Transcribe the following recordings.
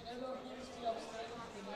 Can everyone please be upstairs for the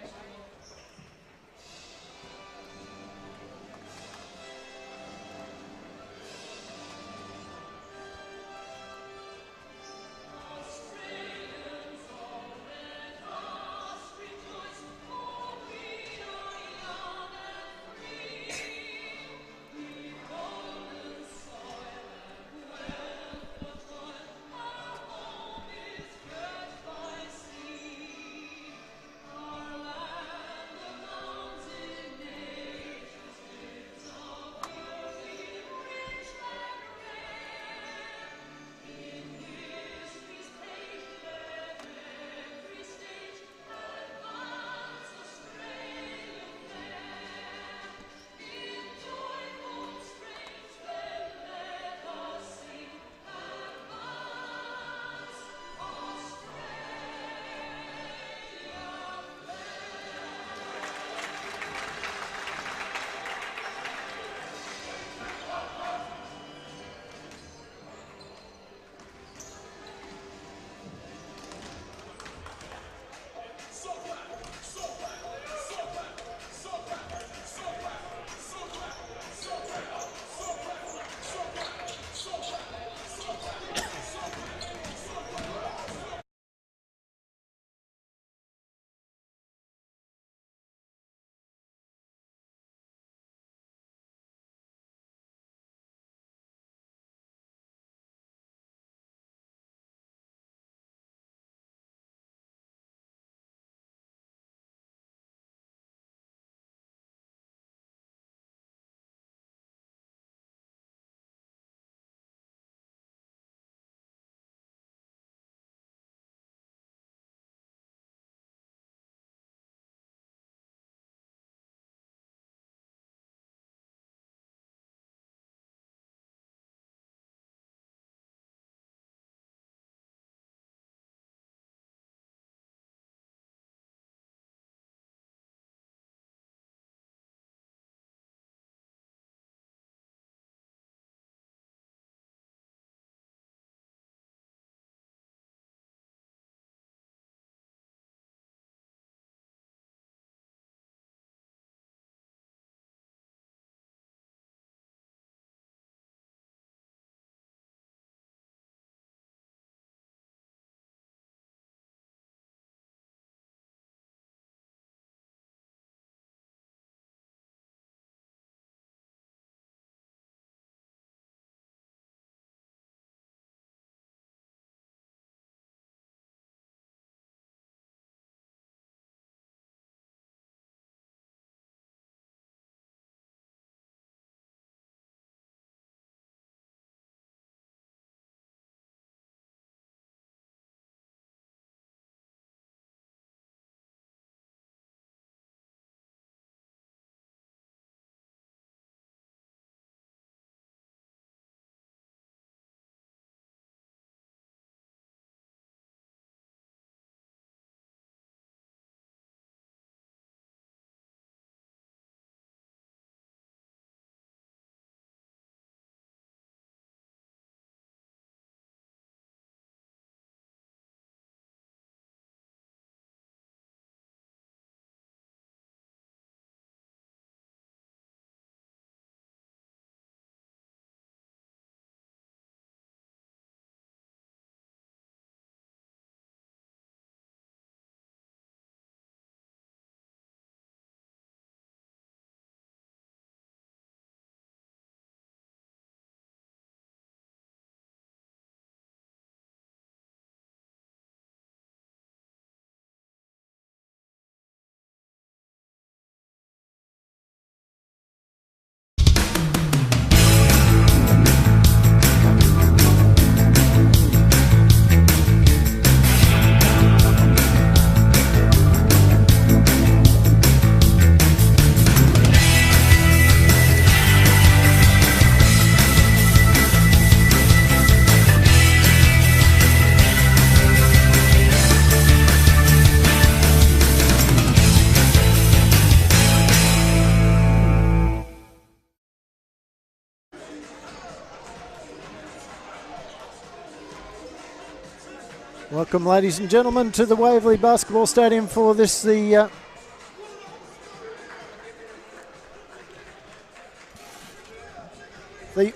Welcome, ladies and gentlemen, to the Waverley Basketball Stadium for this, the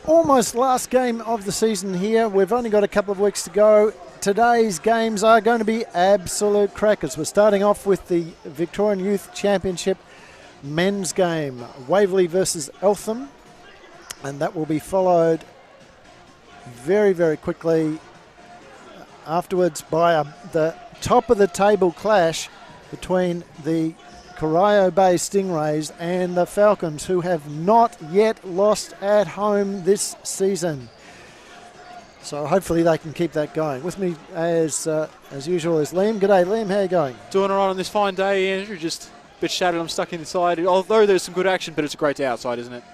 almost last game of the season here. We've only got a couple of weeks to go. Today's games are going to be absolute crackers. We're starting off with the Victorian Youth Championship men's game, Waverley versus Eltham, and that will be followed very, very quickly afterwards by the top of the table clash between the Corio Bay Stingrays and the Falcons, who have not yet lost at home this season. So hopefully they can keep that going. With me as usual is Liam. G'day Liam, how are you going? Doing all right on this fine day, Andrew. Just a bit shattered, I'm stuck inside. Although there's some good action, but it's a great day outside, isn't it?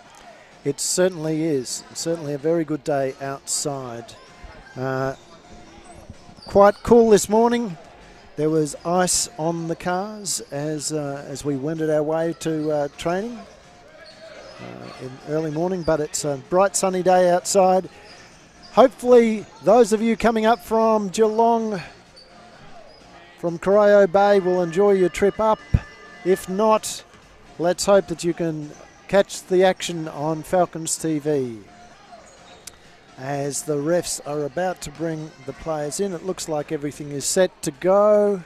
It certainly is. Certainly a very good day outside. Quite cool this morning. There was ice on the cars as we wended our way to training in early morning, but it's a bright sunny day outside. Hopefully those of you coming up from Geelong, from Corio Bay, will enjoy your trip up. If not, let's hope that you can catch the action on Falcons TV. As the refs are about to bring the players in, it looks like everything is set to go.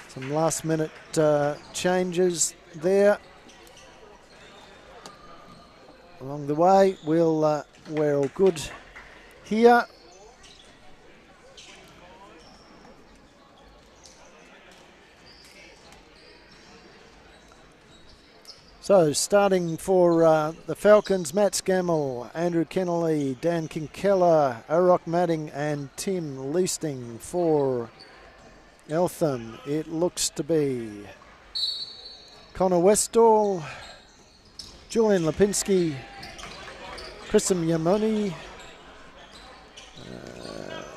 Some last minute changes there. Along the way, we're all good here. So starting for the Falcons, Matt Scammell, Andrew Kennelly, Dan Kinkella, Arok Madding and Tim Leasting. For Eltham, it looks to be Connor Westall, Julian Lipinski, Chrisam Yamoni,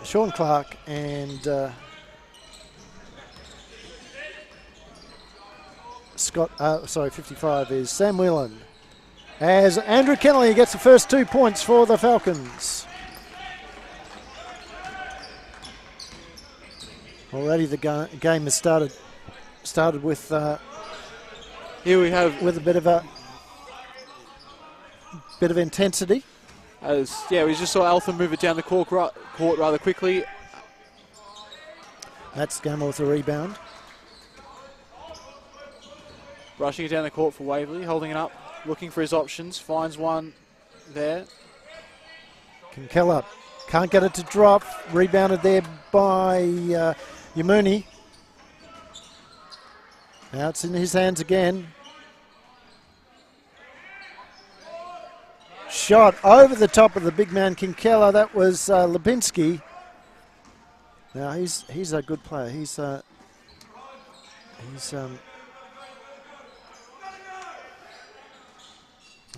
Sean Clark and Scott, 55 is Sam Whelan. As Andrew Kennelly gets the first 2 points for the Falcons. Already the game has started with here we have with a bit of intensity. We just saw Eltham move it down the court rather quickly. That's Scammell with a rebound. Rushing it down the court for Waverley, holding it up, looking for his options, finds one there. Kinkella can't get it to drop, rebounded there by Yamuni. Now it's in his hands again. Shot over the top of the big man Kinkella. That was Lipinski. Now he's a good player. He's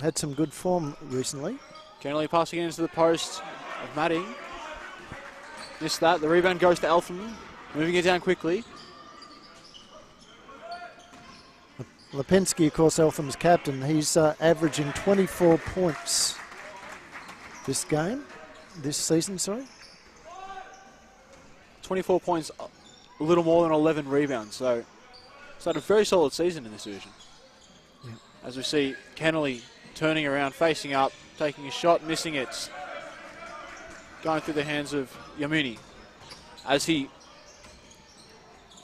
had some good form recently. Kennelly passing it into the post of Madding. Missed that. The rebound goes to Eltham. Moving it down quickly. Lipinski, of course, Eltham's captain. He's averaging 24 points this season, sorry. 24 points, a little more than 11 rebounds. So it's had a very solid season in this division. Yeah. As we see Kennelly turning around, facing up, taking a shot, missing it. Going through the hands of Yamuni. As he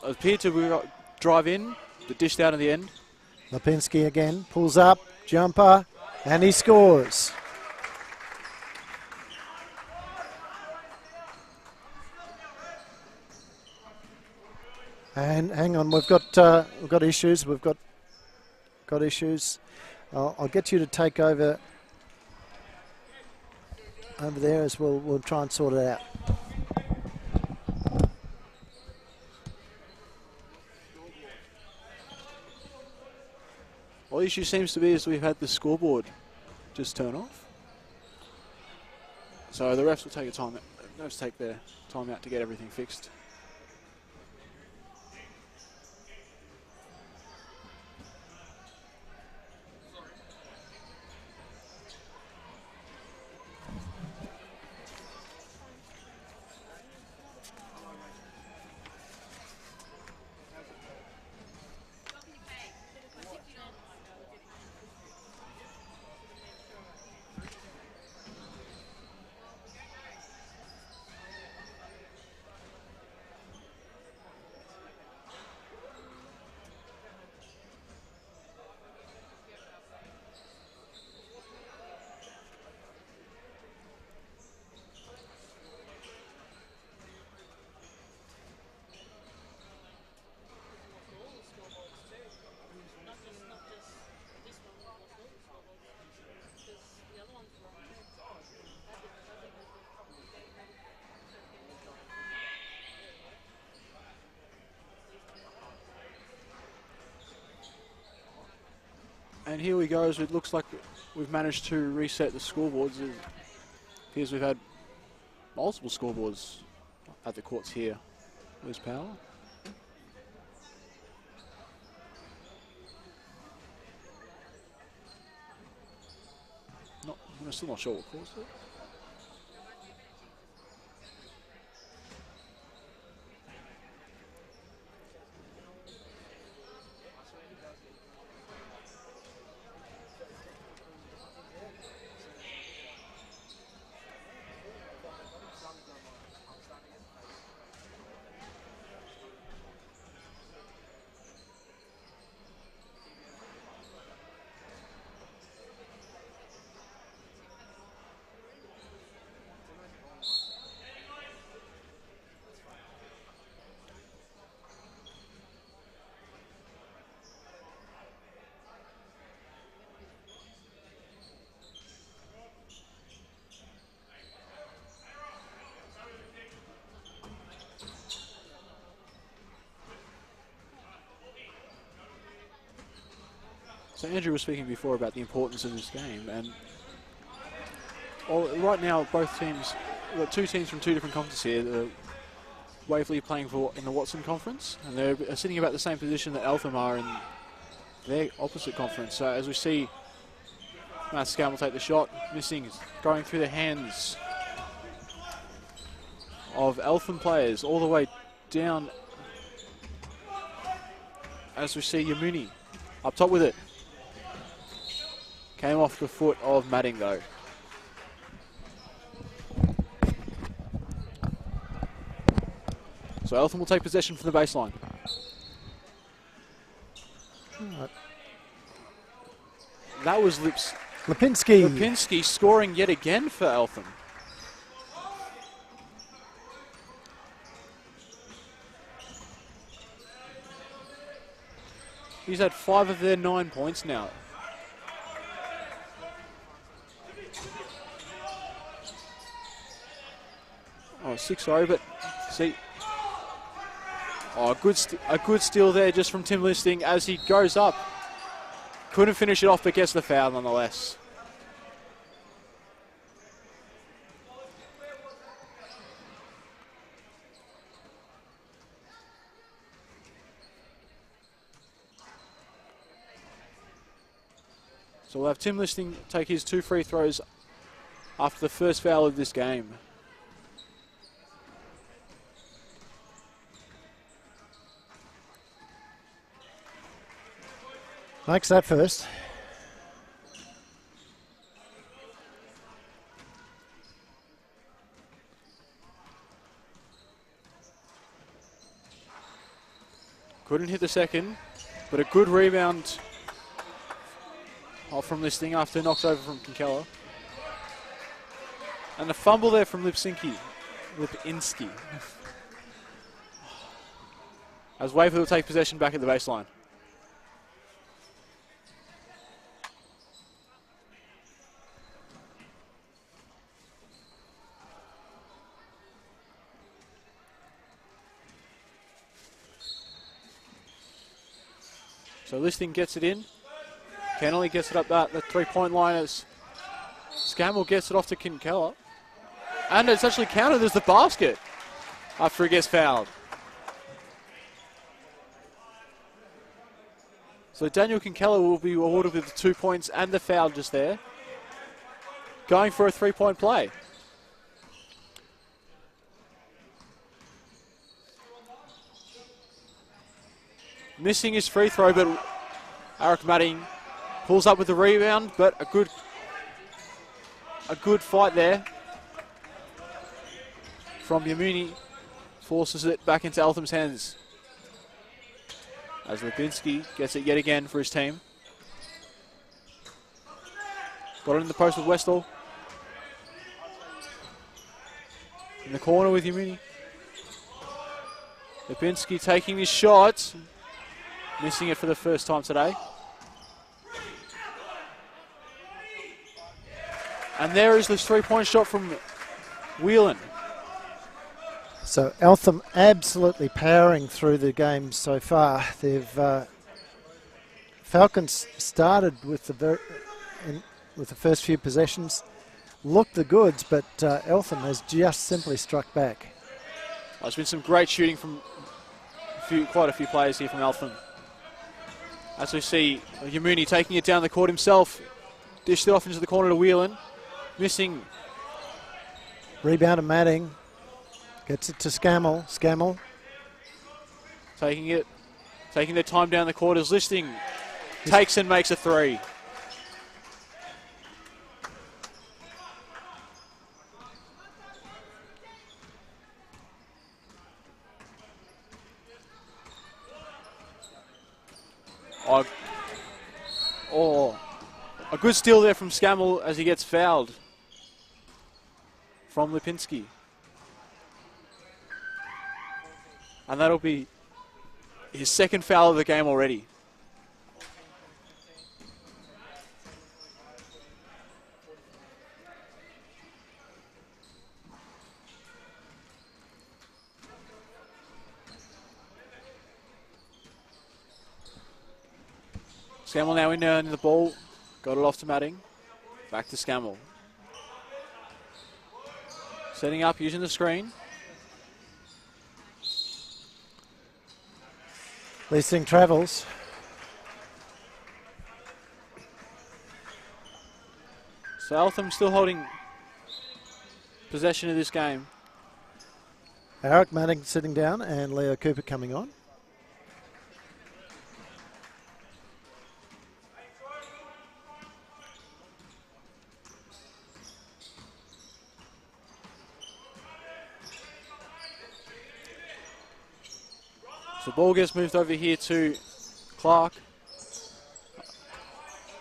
appeared to drive in, but dished out in the end. Lipinski again, pulls up, jumper, and he scores. And hang on, we've got issues. We've got issues. I'll get you to take over there as we'll try and sort it out. Well, the issue seems to be is we've had the scoreboard just turn off. So the refs will take their time out to get everything fixed. And here we go, as it looks like we've managed to reset the scoreboards. It appears we've had multiple scoreboards at the courts here. Where's power? I'm still not sure what caused it. So Andrew was speaking before about the importance of this game, and right now both teams, we've got two teams from two different conferences here. The Waverley playing in the Watson conference, and they're sitting about the same position that Eltham are in their opposite conference. So as we see, Matt Scam will take the shot, missing, going through the hands of Eltham players all the way down. As we see Yamuni up top with it. Came off the foot of Madding though. So Eltham will take possession from the baseline. Right. That was Lipinski scoring yet again for Eltham. He's had 5 of their 9 points now. Oh, 6, sorry, but see. Oh, a good steal there just from Tim Listing as he goes up. Couldn't finish it off, but gets the foul nonetheless. So we'll have Tim Listing take his 2 free throws after the first foul of this game. Makes that first. Couldn't hit the second, but a good rebound from Listing after knocks over from Kinkella. And a fumble there from Lipinski. As Waverley will take possession back at the baseline. So Listing gets it in. Kennelly gets it up the 3-point line as Scammell gets it off to Kinkella. And it's actually counted as the basket after he gets fouled. So Daniel Kinkella will be awarded with the 2 points and the foul just there. Going for a 3-point play. Missing his free throw, but Eric Madding pulls up with the rebound, but a good fight there from Yamuni. Forces it back into Eltham's hands. As Lipinski gets it yet again for his team. Got it in the post with Westall. In the corner with Yamuni. Lipinski taking his shot. Missing it for the first time today. And there is this 3-point shot from Whelan. So Eltham absolutely powering through the game so far. They've Falcons started with with the first few possessions, looked the goods, but Eltham has just simply struck back. There's been some great shooting from quite a few players here from Eltham. As we see Yamuni taking it down the court himself, dished it off into the corner to Whelan, missing. Rebound to Madding, gets it to Scammell. Scammell taking their time down the court as Listing takes and makes a three. A good steal there from Scammell as he gets fouled from Lipinski. And that'll be his second foul of the game already. Scammell now in there into the ball. Got it off to Madding. Back to Scammell. Setting up, using the screen. Leasing travels. So Eltham still holding possession of this game. Eric Madding sitting down and Leo Cooper coming on. So the ball gets moved over here to Clark.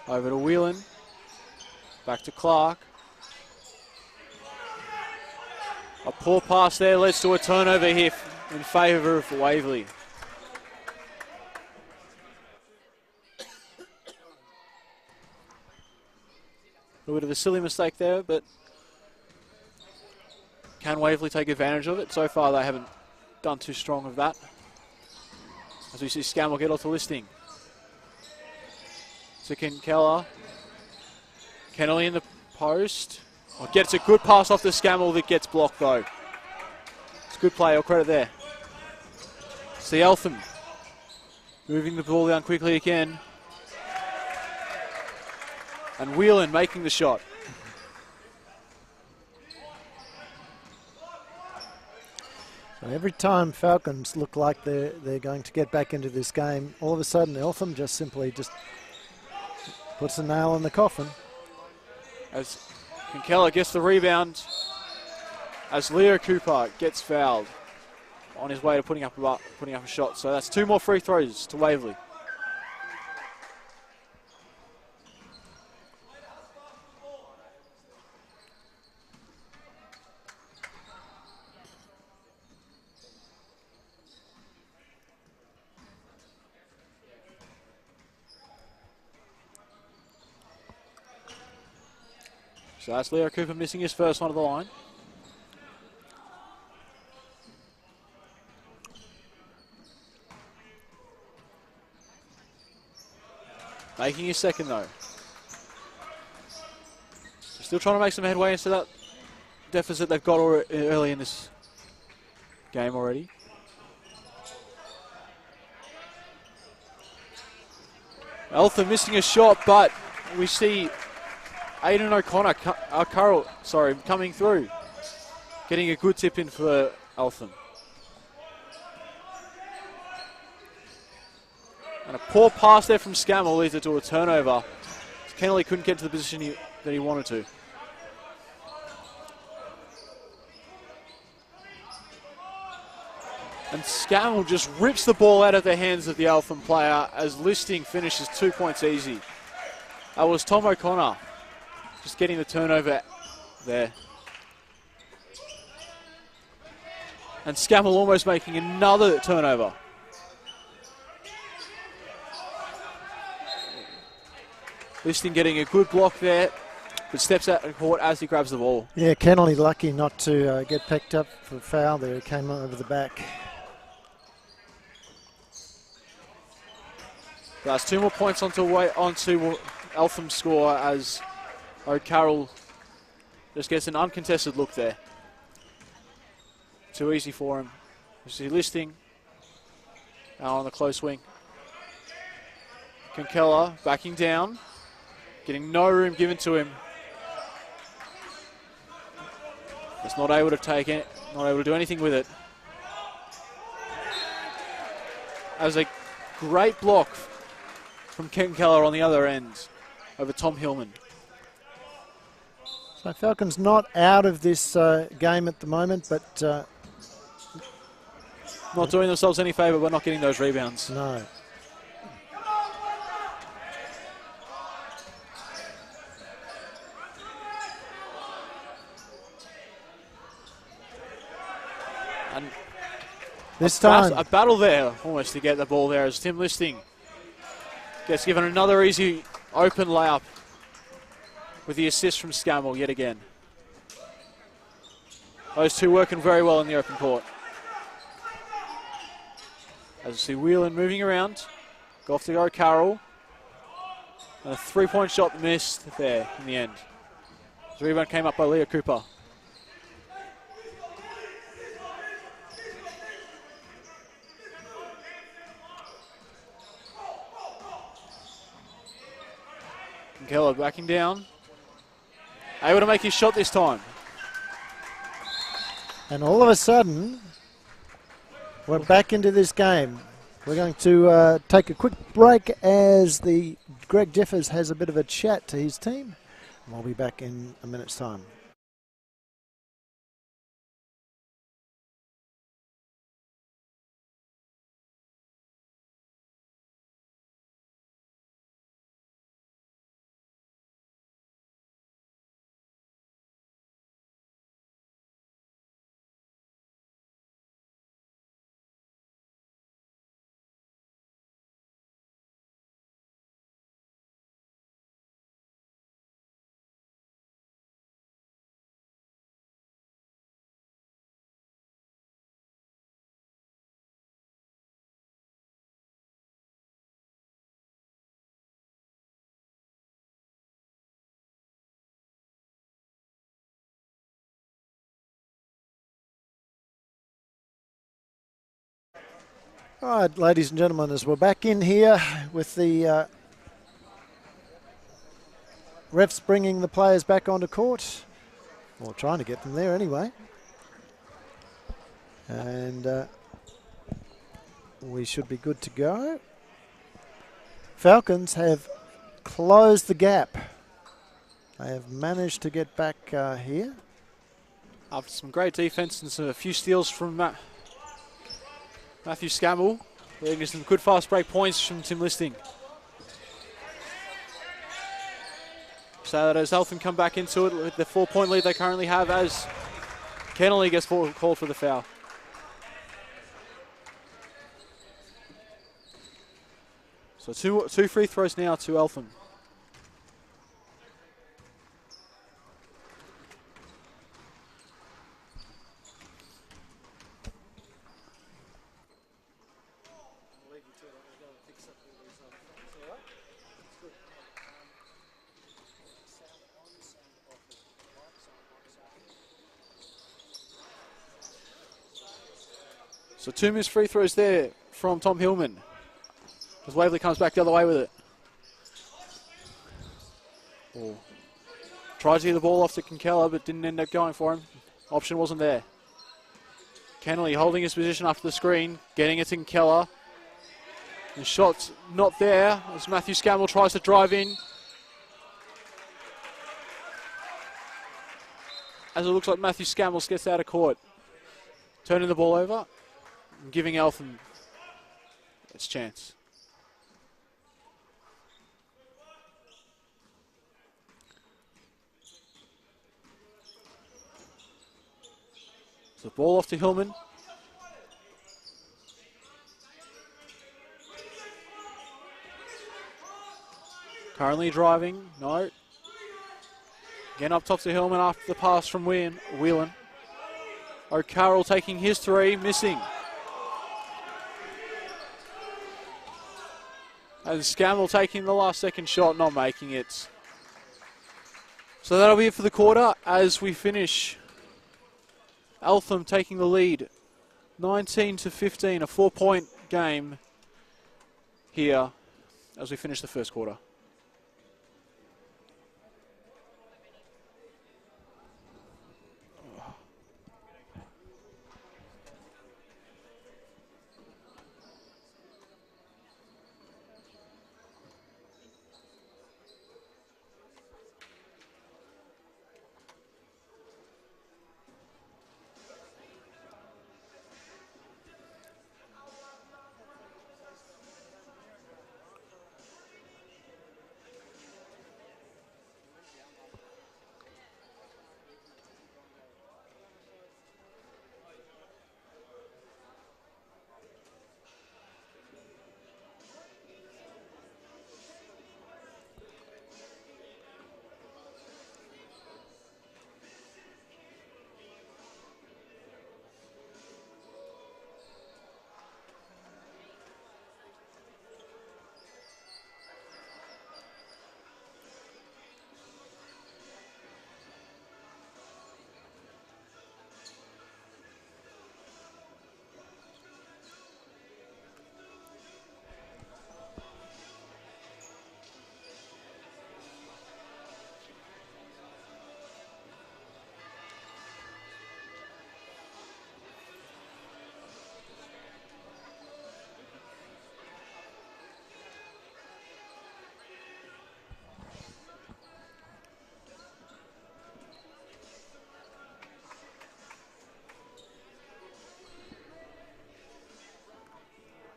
Over to Whelan. Back to Clark. A poor pass there leads to a turnover here in favour of Waverley. A bit of a silly mistake there, but can Waverley take advantage of it? So far they haven't done too strong of that. As we see Scammell get off the Listing. To Keller. Kennelly in the post. Oh, gets a good pass off the Scammell that gets blocked though. It's a good play, all credit there. See Eltham moving the ball down quickly again. And Whelan making the shot. Every time Falcons look like they're going to get back into this game, all of a sudden Eltham just simply puts a nail in the coffin. As Keller gets the rebound, as Leo Cooper gets fouled on his way to putting up a shot. So that's two more free throws to Waverley. So that's Leo Cooper missing his first one of the line. Making his second though. Still trying to make some headway into that deficit they've got early in this game already. Eltham missing a shot, but we see Aidan O'Connor, coming through. Getting a good tip in for Eltham. And a poor pass there from Scammell leads it to a turnover. Kennelly couldn't get to the position that he wanted to. And Scammell just rips the ball out of the hands of the Eltham player as Listing finishes 2 points easy. That was Tom O'Connor. Just getting the turnover there. And Scammell almost making another turnover. Listing getting a good block there, but steps out of court as he grabs the ball. Yeah, Kennelly lucky not to get picked up for a foul there. He came over the back. That's 2 more points onto Eltham's score as O'Carroll just gets an uncontested look there. Too easy for him. You see Listing now on the close wing. Kinkella backing down, getting no room given to him. Just not able to take it, not able to do anything with it. As a great block from Kinkella on the other end over Tom Hillman. So Falcons not out of this game at the moment, but not doing themselves any favour by not getting those rebounds. No. And this time a battle there almost to get the ball there as Tim Listing gets given another easy open layup with the assist from Scammell yet again. Those two working very well in the open court. As you see Whelan moving around, go off to O'Carroll. And a 3-point shot missed there in the end. The rebound came up by Leah Cooper. Keller backing down. Able to make his shot this time. And all of a sudden, we're back into this game. We're going to take a quick break as the Greg Differs has a bit of a chat to his team. And we'll be back in a minute's time. All right, ladies and gentlemen, as we're back in here with the refs bringing the players back onto court, or trying to get them there anyway. And we should be good to go. Falcons have closed the gap. They have managed to get back here. After some great defense and a few steals from Matthew Scammell, leading some good fast break points from Tim Listing. So that as Eltham come back into it with the 4-point lead they currently have as Kennelly gets called for the foul. So two free throws now to Eltham. So 2 missed free throws there from Tom Hillman. As Waverley comes back the other way with it. Tried to get the ball off to Kinkella, but didn't end up going for him. Option wasn't there. Kennelly holding his position after the screen, getting it to Kinkella. The shot's not there as Matthew Scammell tries to drive in. As it looks like Matthew Scammell gets out of court. Turning the ball over and giving Eltham its chance. So ball off to Hillman. Currently driving, no. Again up top to Hillman after the pass from Whelan. O'Carroll taking his three, missing. And Scammell taking the last second shot, not making it. So that'll be it for the quarter as we finish. Eltham taking the lead, 19-15, a 4-point game here as we finish the first quarter.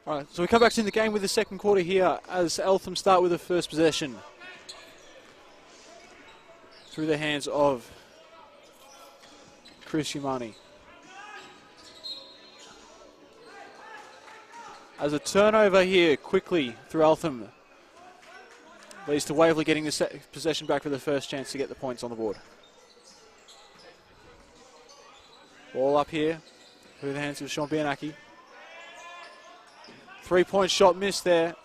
All right, so we come back to the game with the second quarter here as Eltham start with the first possession. Through the hands of Chris Umani. As a turnover here quickly through Eltham leads to Waverley getting the possession back for the first chance to get the points on the board. Ball up here through the hands of Sean Bianacchi. 3-point shot missed there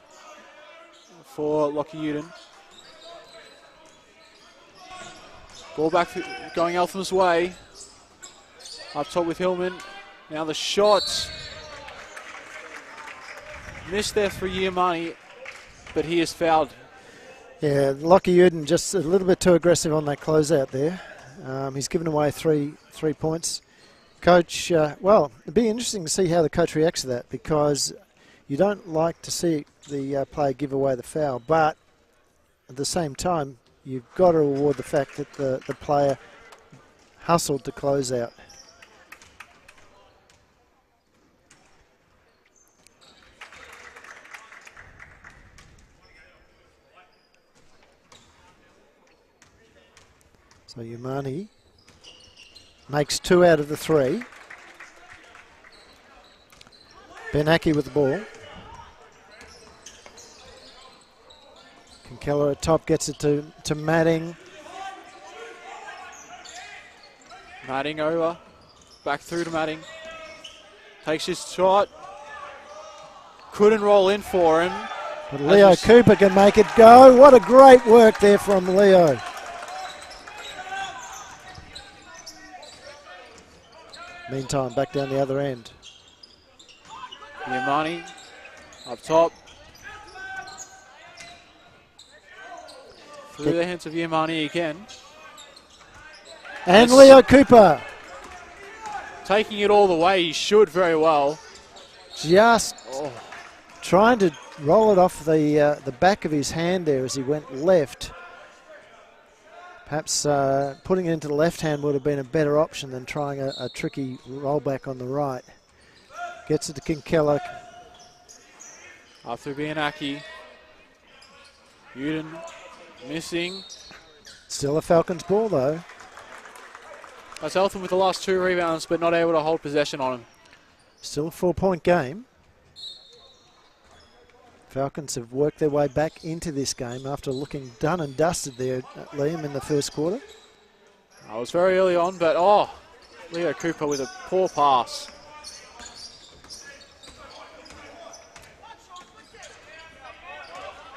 for Lockie Uden. Ball back going Eltham's way. Up top with Hillman. Now the shot. Missed there for Yamani, but he is fouled. Yeah, Lockie Uden just a little bit too aggressive on that closeout there. He's given away three points. Coach, well, it'd be interesting to see how the coach reacts to that, because you don't like to see the player give away the foul, but at the same time, you've got to reward the fact that the player hustled to close out. So Umani makes 2 out of the 3. Bianacchi with the ball. Keller at top gets it to Madding. Madding over. Back through to Madding. Takes his shot. Couldn't roll in for him. But Leo Cooper can make it go. What a great work there from Leo. Meantime, back down the other end. Yamani up top. Through the hands of Yamani again. And Leo Cooper. Taking it all the way, he should very well. Just trying to roll it off the back of his hand there as he went left. Perhaps putting it into the left hand would have been a better option than trying a tricky rollback on the right. Gets it to Kinkella. Up through Bianacchi. Uden missing. Still a Falcons ball though. That's Eltham with the last 2 rebounds, but not able to hold possession on him. Still a 4-point game. Falcons have worked their way back into this game after looking done and dusted there at Liam in the first quarter. I was very early on, but Leo Cooper with a poor pass.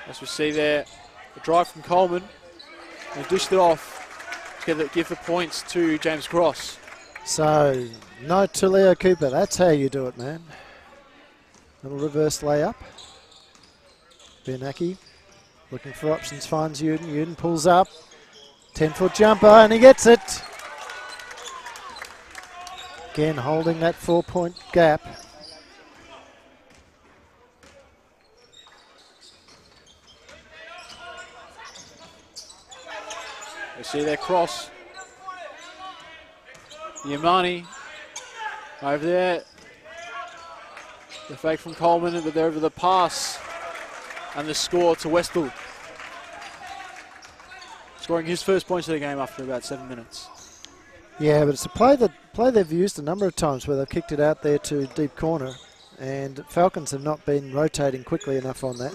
As we see there, a drive from Coleman. And dished it off to give the points to James Cross. So, no to Leo Cooper. That's how you do it, man. Little reverse layup. Biernacki looking for options, finds Uden. Uden pulls up. 10-foot jumper, and he gets it. Again, holding that 4-point gap. We see their cross. Yamani over there. The fake from Coleman, but they're over the pass. And the score to Westall. Scoring his first points of the game after about 7 minutes. Yeah, but it's a play they've used a number of times where they've kicked it out there to deep corner. And Falcons have not been rotating quickly enough on that.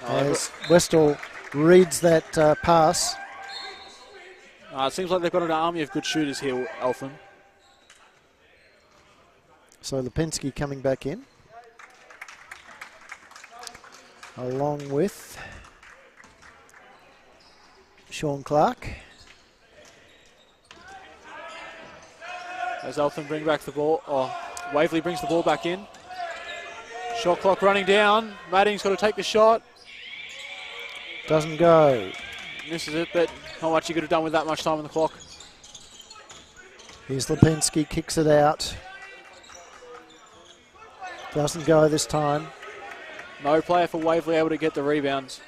As Westall reads that pass. It seems like they've got an army of good shooters here, Eltham. So Lipinski coming back in. Along with Sean Clark. As Eltham bring back the ball, Waverley brings the ball back in. Shot clock running down. Madding's got to take the shot. Doesn't go. Misses it, but not much you could have done with that much time on the clock. Here's Lipinski, kicks it out. Doesn't go this time. No player for Waverley able to get the rebounds.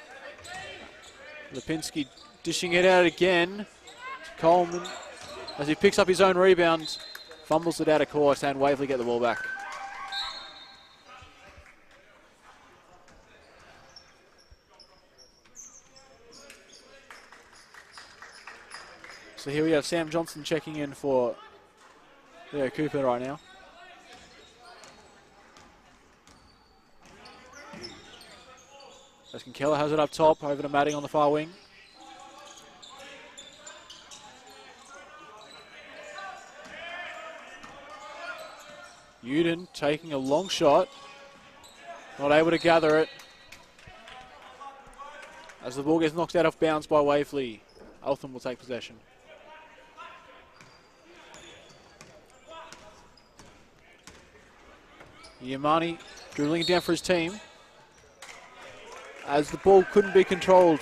Lipinski dishing it out again to Coleman as he picks up his own rebound, fumbles it out of court, and Waverley get the ball back. So here we have Sam Johnson checking in for Leo Cooper right now. As Keller has it up top, over to Madding on the far wing. Uden taking a long shot, not able to gather it. As the ball gets knocked out of bounds by Waverley, Eltham will take possession. Yamani dribbling it down for his team. As the ball couldn't be controlled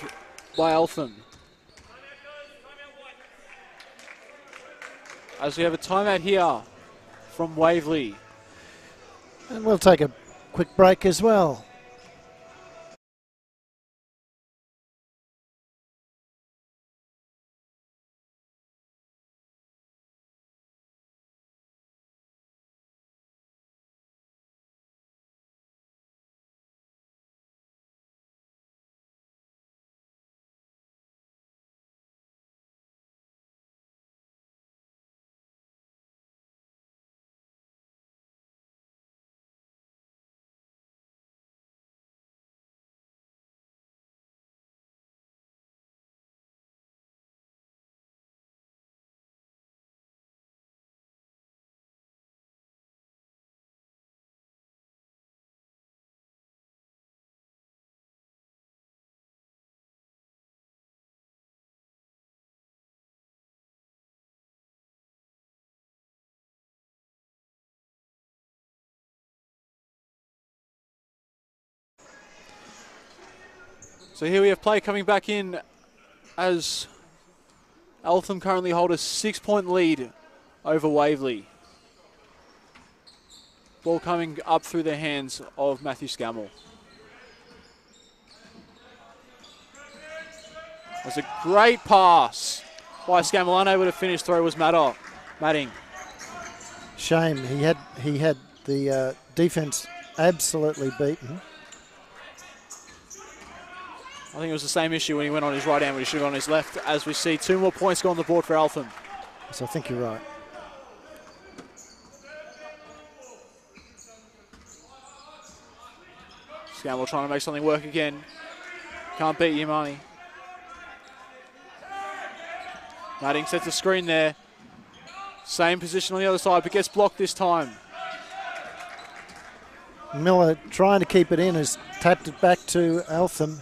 by Eltham. As we have a timeout here from Waverley. And we'll take a quick break as well. So here we have play coming back in as Eltham currently hold a 6-point lead over Waverley. Ball coming up through the hands of Matthew Scammell. That's a great pass by Scammell, unable to finish. Throw was Madding. Shame, he had the defense absolutely beaten. I think it was the same issue when he went on his right hand, when he should have on his left, as we see 2 more points go on the board for Eltham. So I think you're right. Scammell trying to make something work again. Can't beat Yamani. Madding sets a screen there. Same position on the other side, but gets blocked this time. Miller trying to keep it in, has tapped it back to Eltham.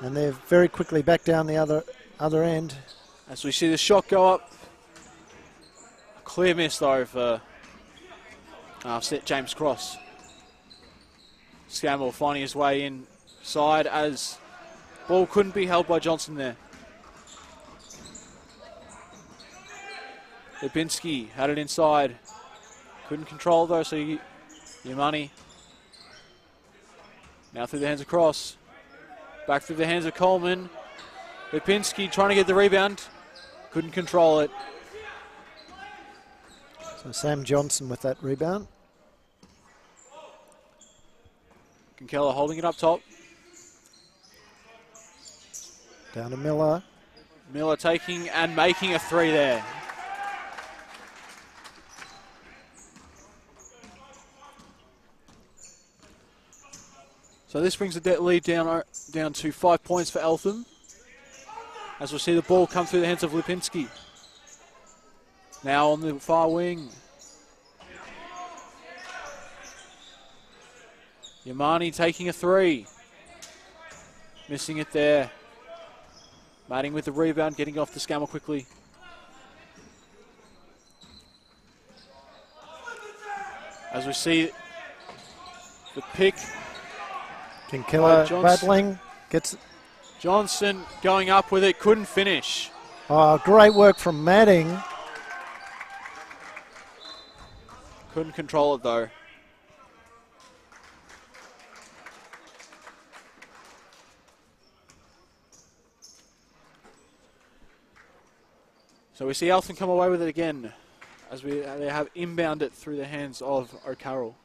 And they're very quickly back down the other end. As we see the shot go up. Clear miss though for James Cross. Scammell finding his way inside as ball couldn't be held by Johnson there. Lipinski had it inside. Couldn't control though, so your money. Now through the hands of Cross. Back through the hands of Coleman. Lipinski trying to get the rebound. Couldn't control it. So Sam Johnson with that rebound. Kinkella holding it up top. Down to Miller. Miller taking and making a three there. So this brings the lead down to 5 points for Eltham. As we'll see the ball come through the hands of Lipinski. Now on the far wing. Yamani taking a three. Missing it there. Matting with the rebound, getting off the Scammell quickly. As we see the pick. Kinkella battling. Gets Johnson going up with it, couldn't finish. Oh, great work from Matting. Couldn't control it though. So we see Eltham come away with it again as they have inbound it through the hands of O'Carroll.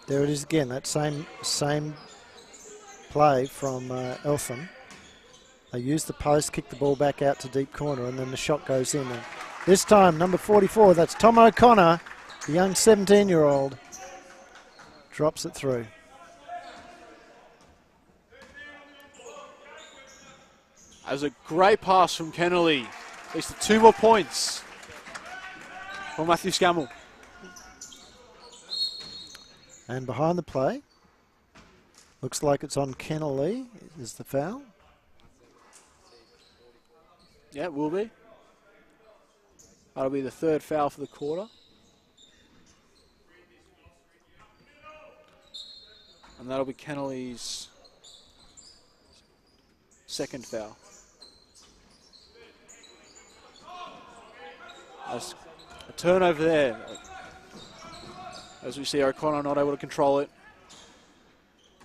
There it is again, that same play from Eltham. They use the post, kick the ball back out to deep corner, and then the shot goes in. And this time, number 44, that's Tom O'Connor, the young 17-year-old, drops it through. That was a great pass from Kennelly. At least 2 more points for Matthew Scammell. And behind the play, looks like it's on Kennelly, is the foul. Yeah, it will be. That'll be the 3rd foul for the quarter. And that'll be Kennelly's 2nd foul. As a turnover there. As we see O'Connor not able to control it.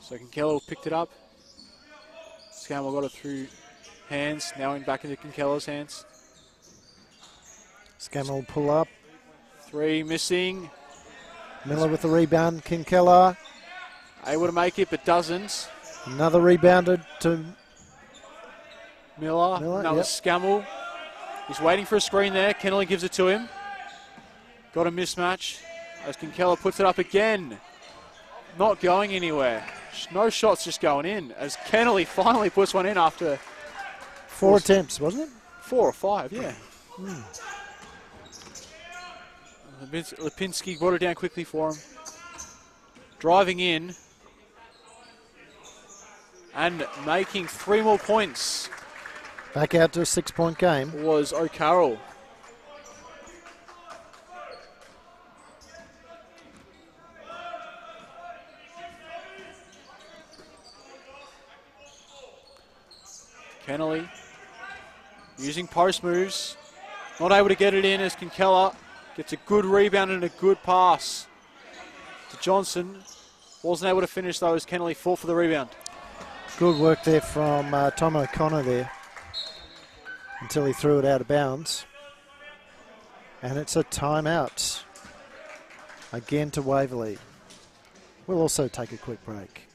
So Kinkella picked it up. Scammell got it through hands, now back into Kinkella's hands. Scammell will pull up. 3 missing. Miller with the rebound, Kinkella. Able to make it, but doesn't. Another rebounded to Miller. Another yep. Scammell. He's waiting for a screen there. Kennelly gives it to him. Got a mismatch. As Kinkella puts it up again. Not going anywhere. No shots just going in. As Kennelly finally puts one in after 4 attempts, wasn't it? 4 or 5, yeah. Lipinski brought it down quickly for him. Driving in. And making 3 more points. Back out to a 6-point game. Was O'Carroll. Kennelly using post moves. Not able to get it in as Kinkella gets a good rebound and a good pass to Johnson. Wasn't able to finish though as Kennelly fought for the rebound. Good work there from Tom O'Connor there until he threw it out of bounds. And it's a timeout again to Waverley. We'll also take a quick break.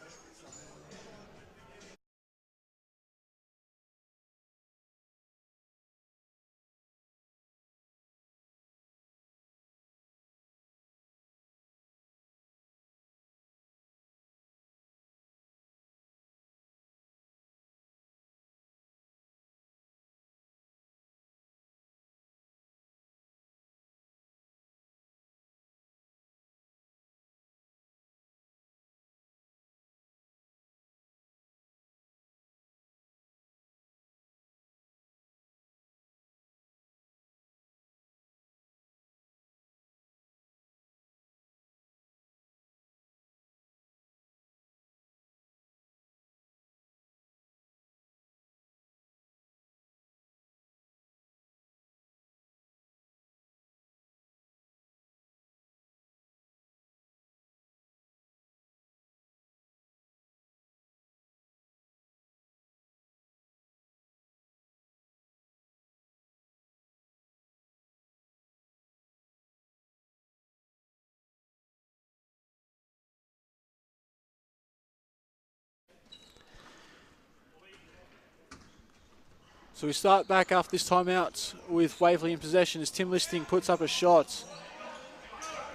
So we start back after this timeout with Waverley in possession as Tim Listing puts up a shot.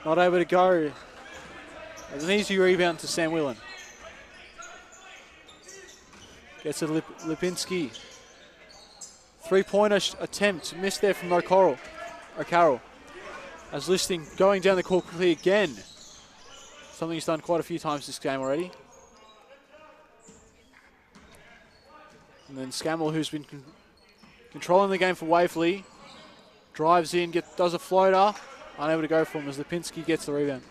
Not able to go. It's an easy rebound to Sam Whelan. Gets it to Lipinski. Three-pointer attempt missed there from O'Carroll. As Listing going down the court quickly again. Something he's done quite a few times this game already. And then Scammell, who's been controlling the game for Waverley, drives in, does a floater, unable to go for him as Lipinski gets the rebound.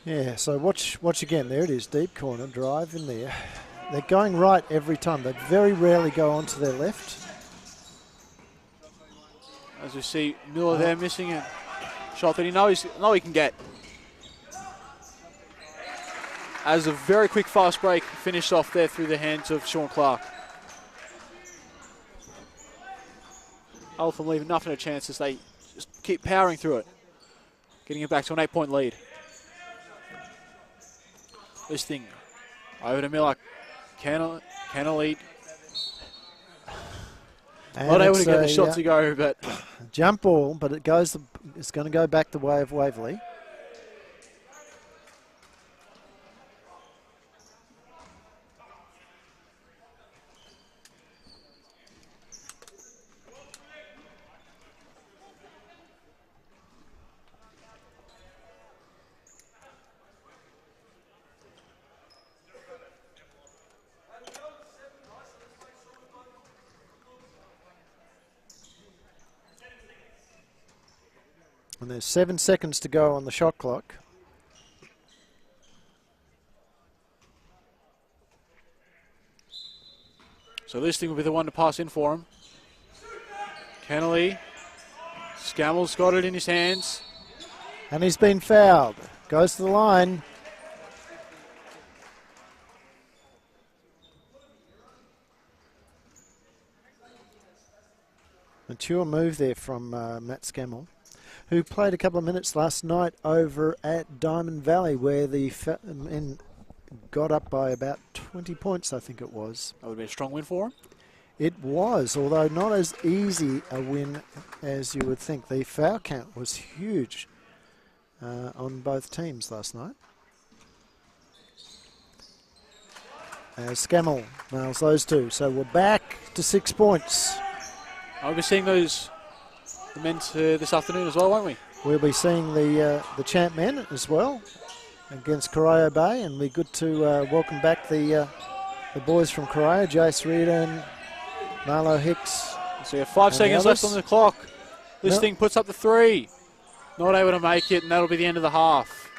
Yeah, so watch again. There it is, deep corner, drive in there. They're going right every time. They very rarely go onto their left. As we see Miller there missing a shot that he knows he can get. As a very quick fast break finished off there through the hands of Sean Clark. Eltham leaving nothing a chance as they just keep powering through it. Getting it back to an 8-point lead. This thing over to Miller. Can lead. Not able to get the shot to go, but jump ball, but it's going to go back the way of Waverley. And there's 7 seconds to go on the shot clock. So Listing will be the one to pass in for him. Kennelly. Scammell's got it in his hands. And he's been fouled. Goes to the line. Mature move there from Matt Scammell, who played a couple of minutes last night over at Diamond Valley, where the men got up by about 20 points, I think it was. That would be a strong win for him. It was, although not as easy a win as you would think. The foul count was huge on both teams last night. As Scammell nails those two. So we're back to 6 points. I'll be seeing the men this afternoon as well, won't we? We'll be seeing the champ men as well against Corio Bay, and we're good to welcome back the boys from Corio, Jace Reardon, Marlo Hicks. So you have 5 seconds left on the clock. This thing puts up the 3. Not able to make it, and that'll be the end of the half.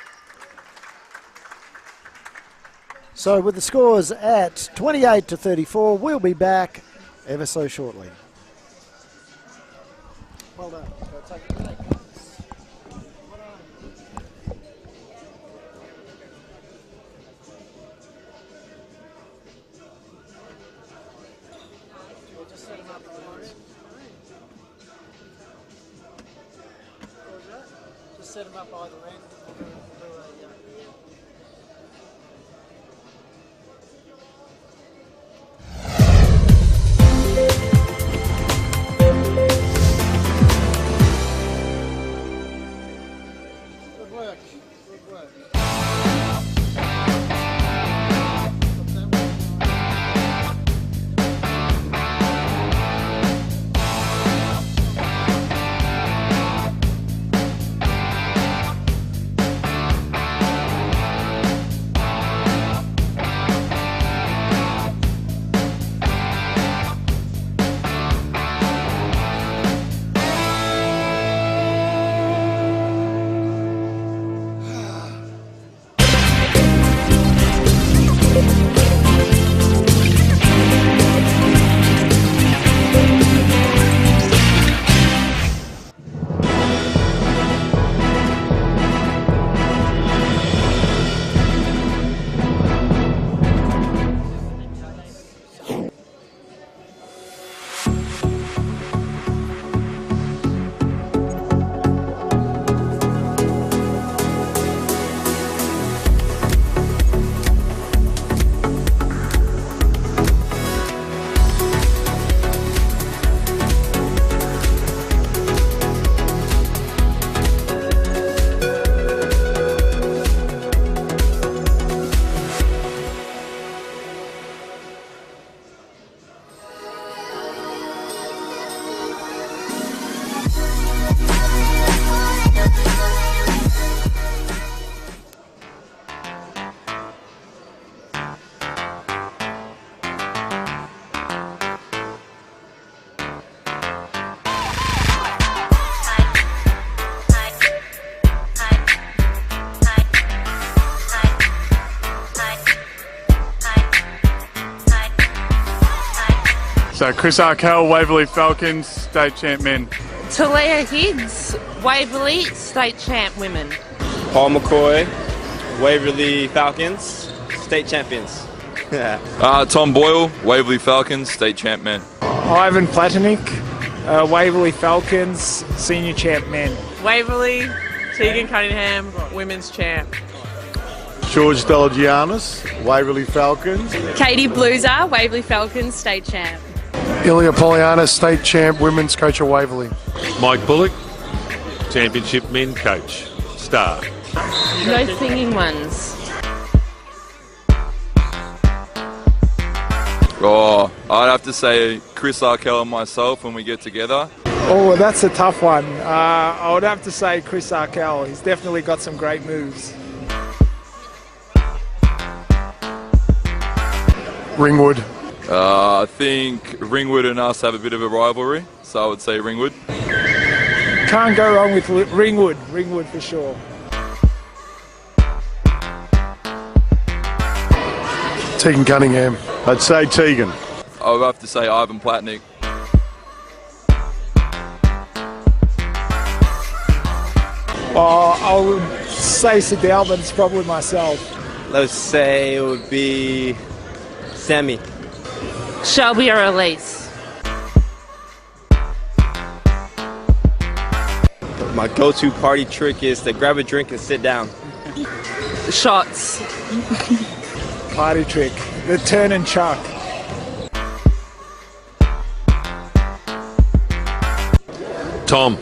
So with the scores at 28-34, we'll be back ever so shortly. Well done. Go take a break. Just set them up by the ring. Just set them up by the ring. Good work. Good work. So Chris Arkell, Waverley Falcons, state champ men. Talia Higgs, Waverley state champ women. Paul McCoy, Waverley Falcons, state champions. Tom Boyle, Waverley Falcons, state champ men. Ivan Platonik, Waverley Falcons, senior champ men. Waverley, Tegan Cunningham, women's champ. George Delagianis, Waverley Falcons. Katie Blueser, Waverley Falcons, state champ. Ilya Poliana, state champ, women's coach of Waverley. Mike Bullock, championship men coach, star. No singing ones. Oh, I'd have to say Chris Arkell and myself when we get together. Oh, that's a tough one. I would have to say Chris Arkell. He's definitely got some great moves. Ringwood. I think Ringwood and us have a bit of a rivalry, so I would say Ringwood. Can't go wrong with Ringwood. Ringwood for sure. Tegan Cunningham. I'd say Tegan. I would have to say Ivan Platnik. I would say Sidel, but it's probably myself. Let's say it would be Sammy. Shelby or Elise. My go-to party trick is to grab a drink and sit down. Shots. Party trick. The turn and chuck. Tom.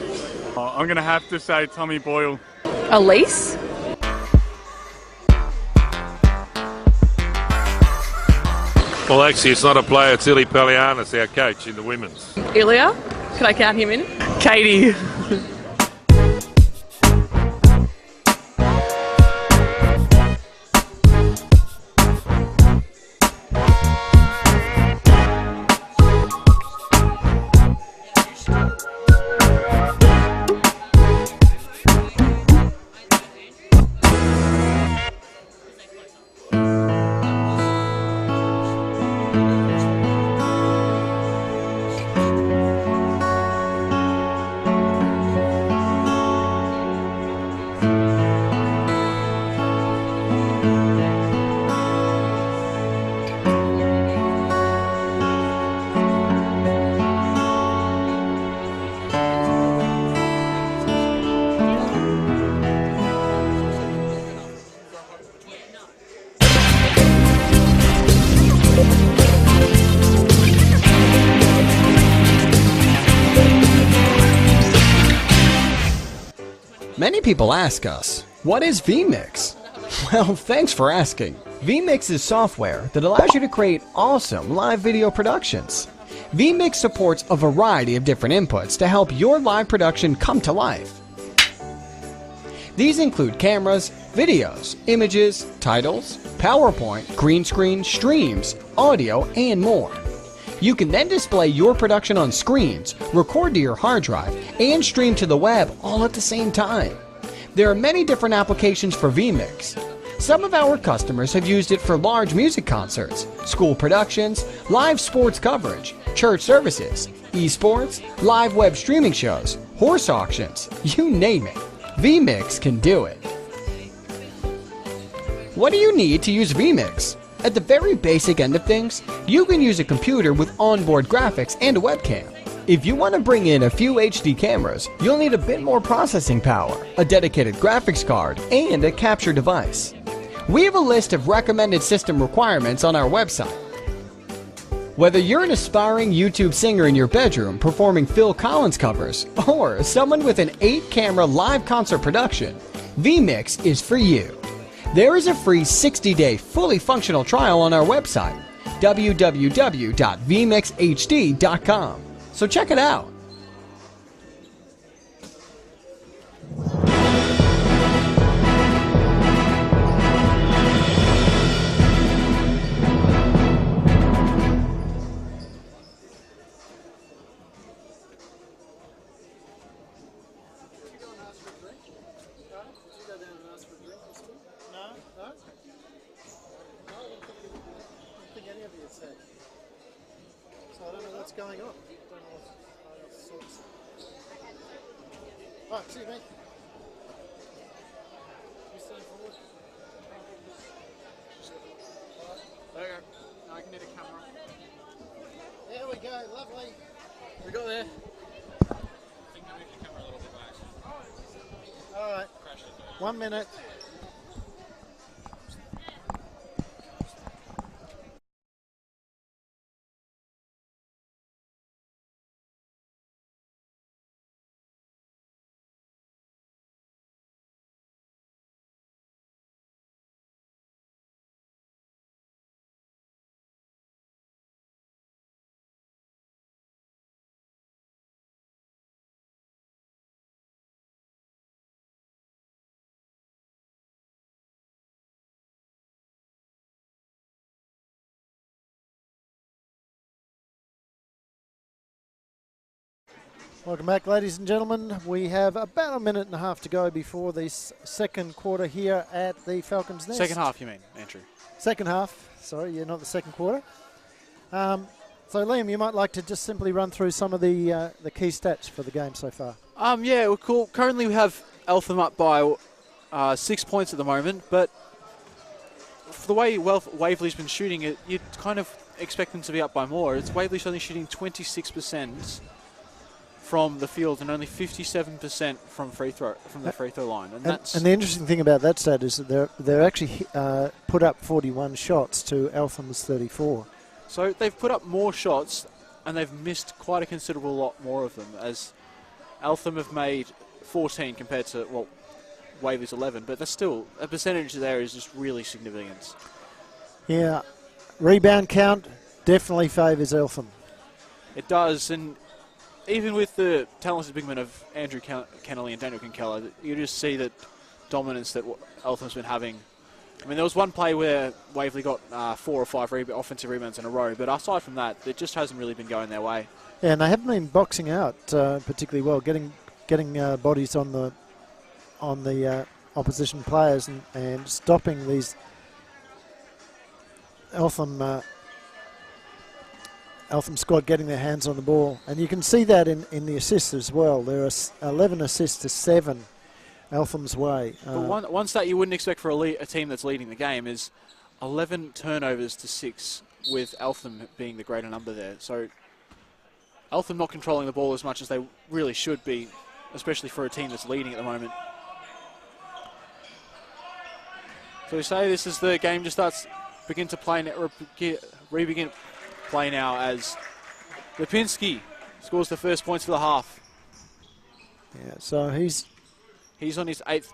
I'm going to have to say Tommy Boyle. Elise? Well, actually, it's not a player, it's Illy Palianis, our coach in the women's. Ilya? Can I count him in? Katie. Many people ask us, what is vMix? Well, thanks for asking. vMix is software that allows you to create awesome live video productions. vMix supports a variety of different inputs to help your live production come to life. These include cameras, videos, images, titles, PowerPoint, green screen, streams, audio, and more. You can then display your production on screens, record to your hard drive, and stream to the web all at the same time. There are many different applications for vMix. Some of our customers have used it for large music concerts, school productions, live sports coverage, church services, esports, live web streaming shows, horse auctions, you name it. vMix can do it. What do you need to use vMix? At the very basic end of things, you can use a computer with onboard graphics and a webcam. If you want to bring in a few HD cameras, you'll need a bit more processing power, a dedicated graphics card, and a capture device. We have a list of recommended system requirements on our website. Whether you're an aspiring YouTube singer in your bedroom performing Phil Collins covers, or someone with an 8-camera live concert production, vMix is for you. There is a free 60-day fully functional trial on our website, www.vmixhd.com. So check it out. I don't know what's going on. Right, see you, mate. You stand forward. There you go. Now I can need a camera. There we go, lovely. We got there. I think I moved the camera a little bit back. All right, 1 minute. Welcome back, ladies and gentlemen. We have about a minute and a half to go before the second quarter here at the Falcons' Nest. Second half, you mean, Andrew? Second half. Sorry, you're not the second quarter. So, Liam, you might like to just simply run through some of the key stats for the game so far. Yeah, well, cool. Currently, we have Eltham up by 6 points at the moment, but for the way Waverley's been shooting it, you'd kind of expect them to be up by more. Waverley's only shooting 26% from the field and only 57% from the free throw line, and the interesting thing about that stat is that they're actually put up 41 shots to Eltham's 34. So they've put up more shots, and they've missed quite a considerable lot more of them. As Eltham have made 14 compared to Waverley's 11, but that's still a percentage there is just really significant. Yeah, rebound count definitely favours Eltham. It does, and even with the talented big men of Andrew Kennelly and Daniel Kinkella, you just see that dominance that Eltham's been having. I mean, there was one play where Waverley got 4 or 5 offensive rebounds in a row, but aside from that, it just hasn't really been going their way. Yeah, and they haven't been boxing out particularly well, getting bodies on the opposition players and stopping these Eltham squad getting their hands on the ball. And you can see that in the assists as well. There are 11 assists to 7 Eltham's way. But one stat you wouldn't expect for a team that's leading the game is 11 turnovers to 6, with Eltham being the greater number there. So Eltham not controlling the ball as much as they really should be, especially for a team that's leading at the moment. So we say this is the game just begin to play re-begin play now as Lipinski scores the first points for the half. Yeah, so he's on his 8th.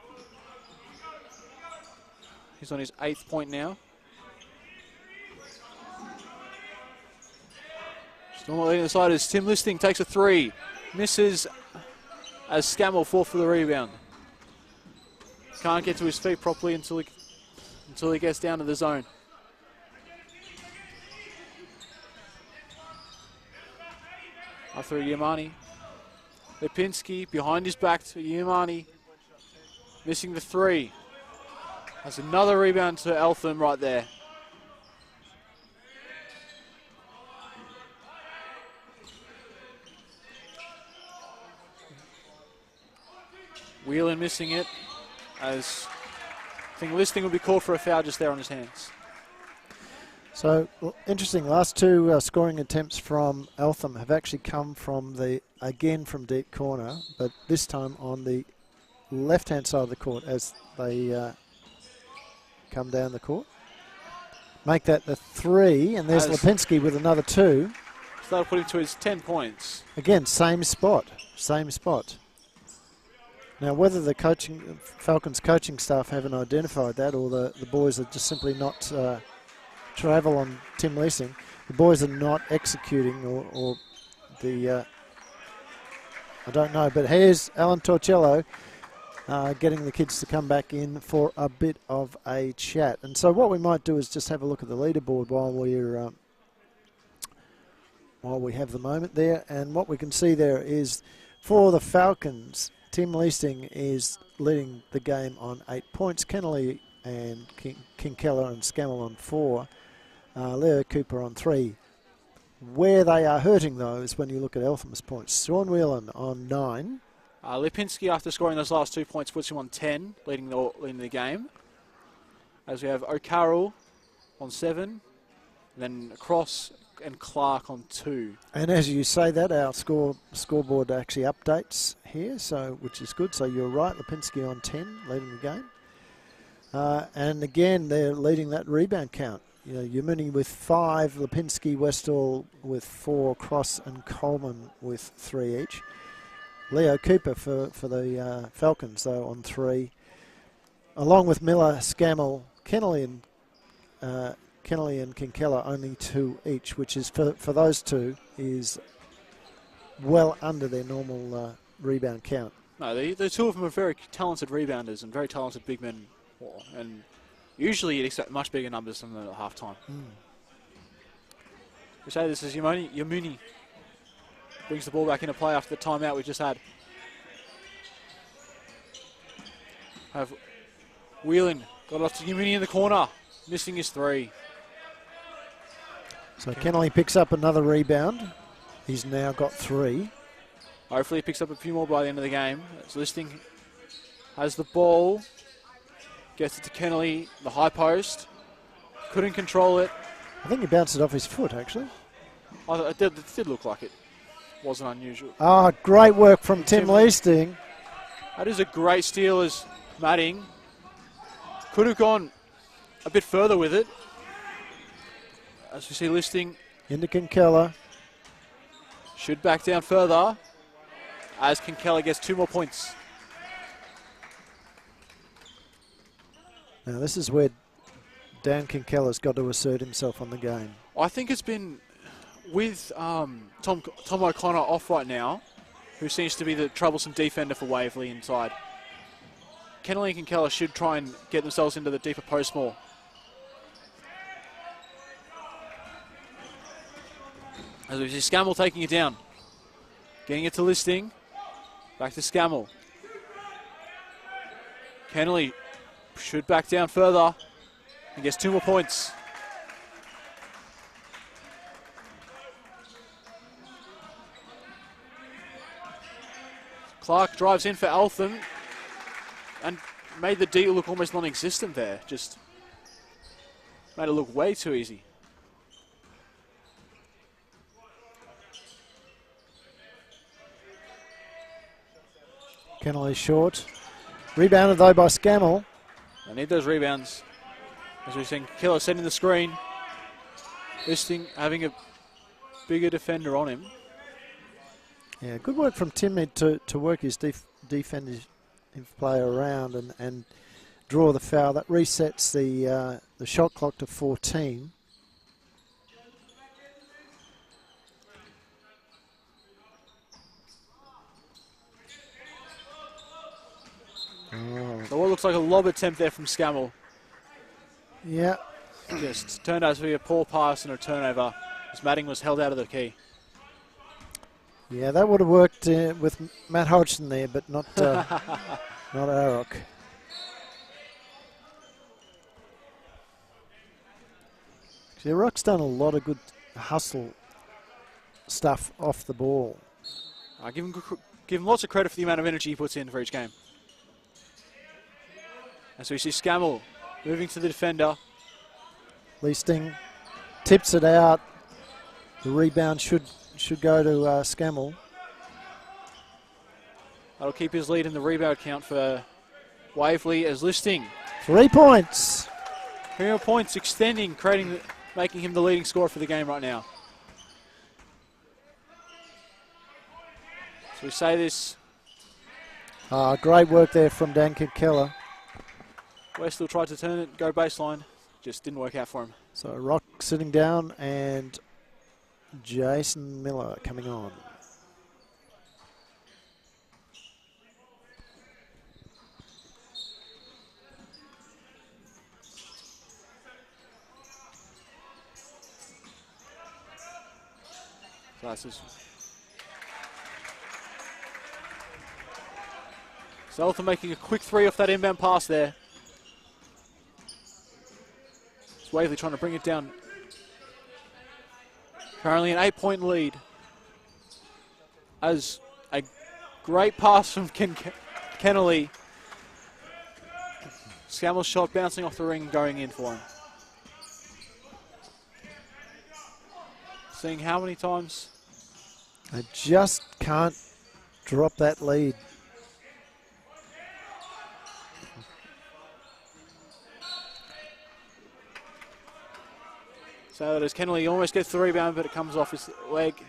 He's on his 8th point now. Still leading the side as Tim Listing takes a 3, misses as Scammell fought for the rebound. Can't get to his feet properly until he gets down to the zone. Up through Yamani. Lipinski behind his back to Yamani. Missing the 3. That's another rebound to Eltham right there. Whelan missing it, as I think Listing will be called for a foul just there on his hands. So, interesting, last 2 scoring attempts from Eltham have actually come from from deep corner, but this time on the left-hand side of the court as they come down the court. Make that the 3, and there's Lipinski with another 2. So that'll put him to his 10 points. Again, same spot. Now, whether the Falcons coaching staff haven't identified that, or the boys are just simply not travel on Tim Leasing, the boys are not executing, or I don't know. But here's Alan Torcello getting the kids to come back in for a bit of a chat. And so what we might do is just have a look at the leaderboard while we have the moment there. And what we can see there is for the Falcons, Tim Leasing is leading the game on 8 points. Kennelly and Kinkella and Scammell on 4. Leo Cooper on 3. Where they are hurting, though, is when you look at Eltham's points. Sean Whelan on 9. Lipinski, after scoring those last 2 points, puts him on 10, leading the game. As we have O'Carroll on 7, then Cross and Clark on 2. And as you say that, our scoreboard actually updates here, so which is good. So you're right, Lipinski on 10, leading the game. And again, they're leading that rebound count. You know, Yamuni with 5, Lipinski, Westall with 4, Cross and Coleman with 3 each. Leo Cooper for the Falcons, though, on 3. Along with Miller, Scammell, Kennelly and Kinkella, only 2 each, which is, for those two, is well under their normal rebound count. No, the two of them are very talented rebounders and very talented big men. And usually you'd expect much bigger numbers than them at half-time. We say this is Yamuni. Brings the ball back into play after the timeout we just had. Have Whelan got off to Yamuni in the corner. Missing his 3. So Kennelly picks up another rebound. He's now got 3. Hopefully he picks up a few more by the end of the game. It's Listing has the ball. Gets it to Kennelly, the high post. Couldn't control it. I think he bounced it off his foot, actually. It did look like it. Wasn't unusual. Oh, great work from Tim Listing. That is a great steal as Madding could have gone a bit further with it. As we see Listing. Into Kinkella. Should back down further as Kinkella gets 2 more points. Now this is where Dan Kinkella's got to assert himself on the game. I think it's been with Tom O'Connor off right now, who seems to be the troublesome defender for Waverley inside. Kennelly and Kinkella should try and get themselves into the deeper post more. As we see Scammell taking it down. Getting it to Listing. Back to Scammell. Kennelly should back down further and gets 2 more points. Clark drives in for Eltham and made the D look almost non-existent there. Just made it look way too easy. Kennelly short. Rebounded though by Scammell. They need those rebounds. As we've seen Killer setting the screen. Listing having a bigger defender on him. Yeah, good work from Tim to work his defensive player around and draw the foul. That resets the shot clock to 14. So what looks like a lob attempt there from Scammell. Yeah. Just turned out to be a poor pass and a turnover as Madding was held out of the key. Yeah, that would have worked with Matt Hodgson there, but not not Arok. See, Arok's done a lot of good hustle stuff off the ball. I give him lots of credit for the amount of energy he puts in for each game. And so we see Scammell moving to the defender. Listing tips it out. The rebound should go to Scammell. That'll keep his lead in the rebound count for Waverley as Listing. 3 points. 3 more points, extending, making him the leading scorer for the game right now. So we say this. Great work there from Dan Kinkella. Westall tried to turn it, go baseline. Just didn't work out for him. So Rock sitting down and Jason Miller coming on. So Eltham making a quick 3 off that inbound pass there. Waverley trying to bring it down. Currently an 8-point lead. As a great pass from Kennelly. Scammell's shot bouncing off the ring, going in for him. Seeing how many times? They just can't drop that lead. So that as Kennelly almost gets the rebound, but it comes off his leg.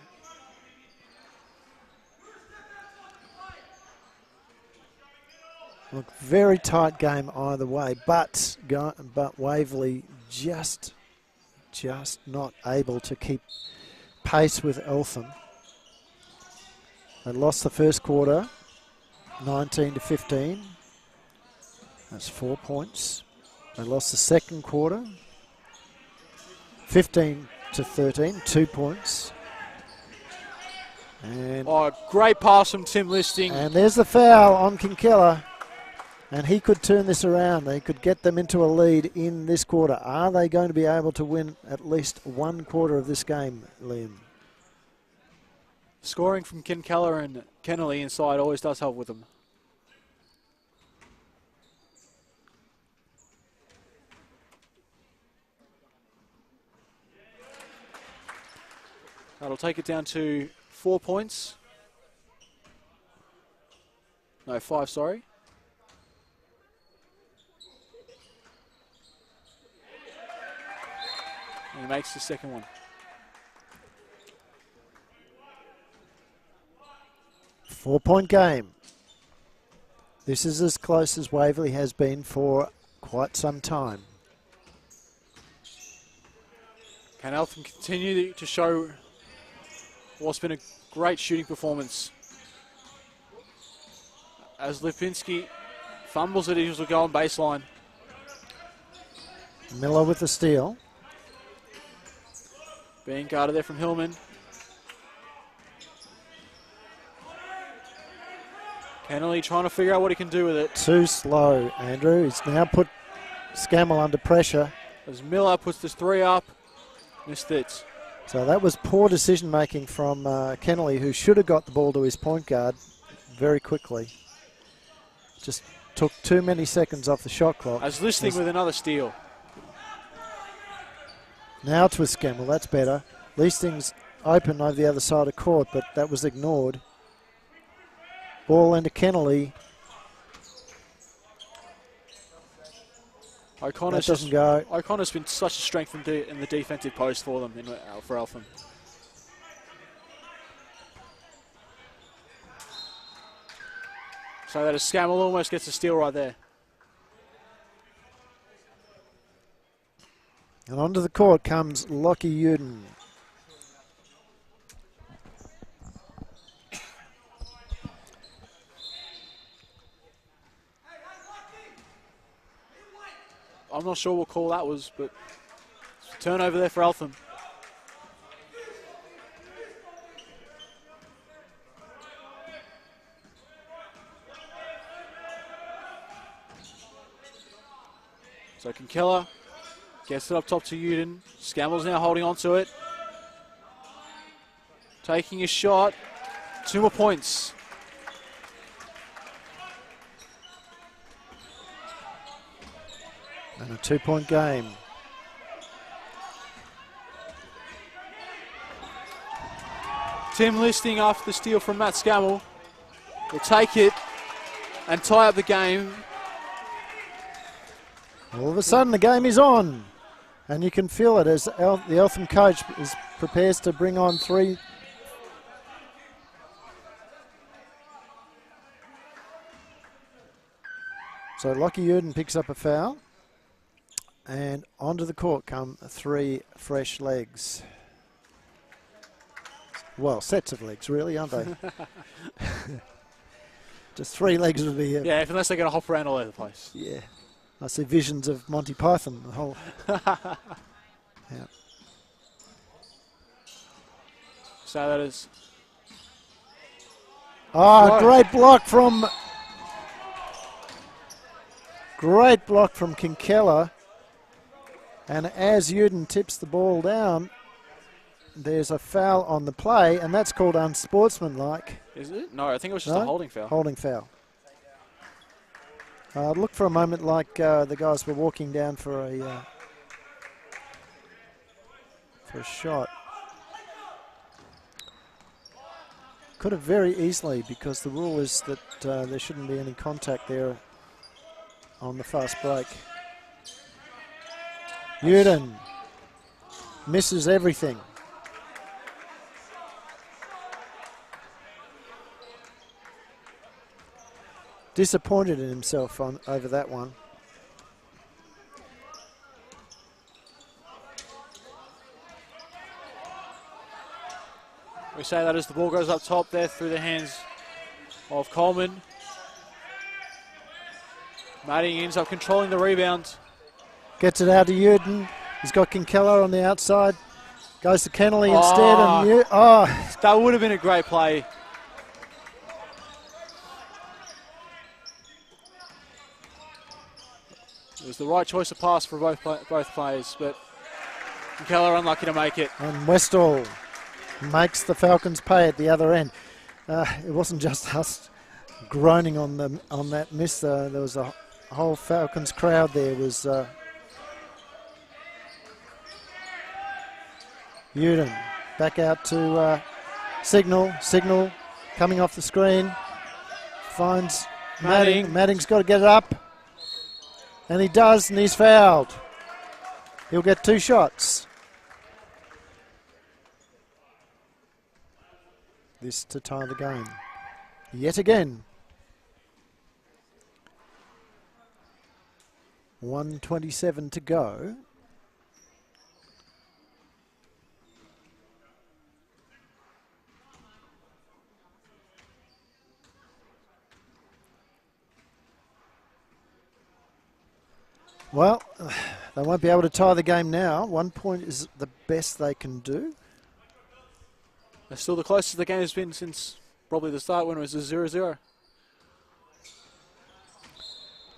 Look, very tight game either way, but Waverley just not able to keep pace with Eltham. They lost the first quarter, 19-15. That's 4 points. They lost the second quarter, 15-13, 2 points. And great pass from Tim Listing. And there's the foul on Kinkella. And he could turn this around. They could get them into a lead in this quarter. Are they going to be able to win at least one quarter of this game, Liam? Scoring from Kinkella and Kennelly inside always does help with them. That'll take it down to 4 points. No, 5, sorry. And he makes the second one. 4-point game. This is as close as Waverley has been for quite some time. Can Eltham continue to show what's been a great shooting performance? As Lipinski fumbles it, he will go on baseline. Miller with the steal. Being guarded there from Hillman. Kennelly trying to figure out what he can do with it. Too slow, Andrew. He's now put Scammell under pressure. As Miller puts this 3 up, missed it. So that was poor decision making from Kennelly, who should have got the ball to his point guard very quickly. Just took too many seconds off the shot clock. As Listing with another steal. Now it's with Scammell, that's better. Listing's open over the other side of court, but that was ignored. Ball into Kennelly. O'Connor's that doesn't go. O'Connor's been such a strength in the defensive post for them, for Eltham. So that Scammell almost gets a steal right there. And onto the court comes Lockie Uden. I'm not sure what call that was, but turnover there for Eltham. So Kinkella gets it up top to Uden. Scammell's now holding on to it. Taking a shot. 2 more points. And a 2-point game. Tim Listing after the steal from Matt Scammell will take it and tie up the game. All of a sudden the game is on. And you can feel it as the Eltham coach prepares to bring on 3. So Lockie Uden picks up a foul. And onto the court come 3 fresh legs. Well, sets of legs, really, aren't they? Just 3 legs would be... yeah, unless they're going to hop around all over the place. Yeah. I see visions of Monty Python, the whole... yeah. So that is... Oh, great block from... Great block from Kinkella. And as Uden tips the ball down, there's a foul on the play, and that's called unsportsmanlike. Is it? No, I think it was just a holding foul. Holding foul. It looked for a moment like the guys were walking down for a shot. Could have very easily, because the rule is that there shouldn't be any contact there on the fast break. Uden misses everything. Disappointed in himself over that one. We say that as the ball goes up top there through the hands of Coleman. Madding ends up controlling the rebound. Gets it out to Uden. He's got Kinkella on the outside. Goes to Kennelly instead. And that would have been a great play. It was the right choice of pass for both players, but Kinkella unlucky to make it. And Westall makes the Falcons pay at the other end. It wasn't just us groaning on that miss. There was a whole Falcons crowd there. Was Uden back out to Signal. Signal coming off the screen. Finds Madding. Madding's got to get it up. And he does, and he's fouled. He'll get 2 shots. This to tie the game. Yet again. 1:27 to go. Well, they won't be able to tie the game now. 1 point is the best they can do. They're still the closest the game has been since probably the start when it was a 0-0.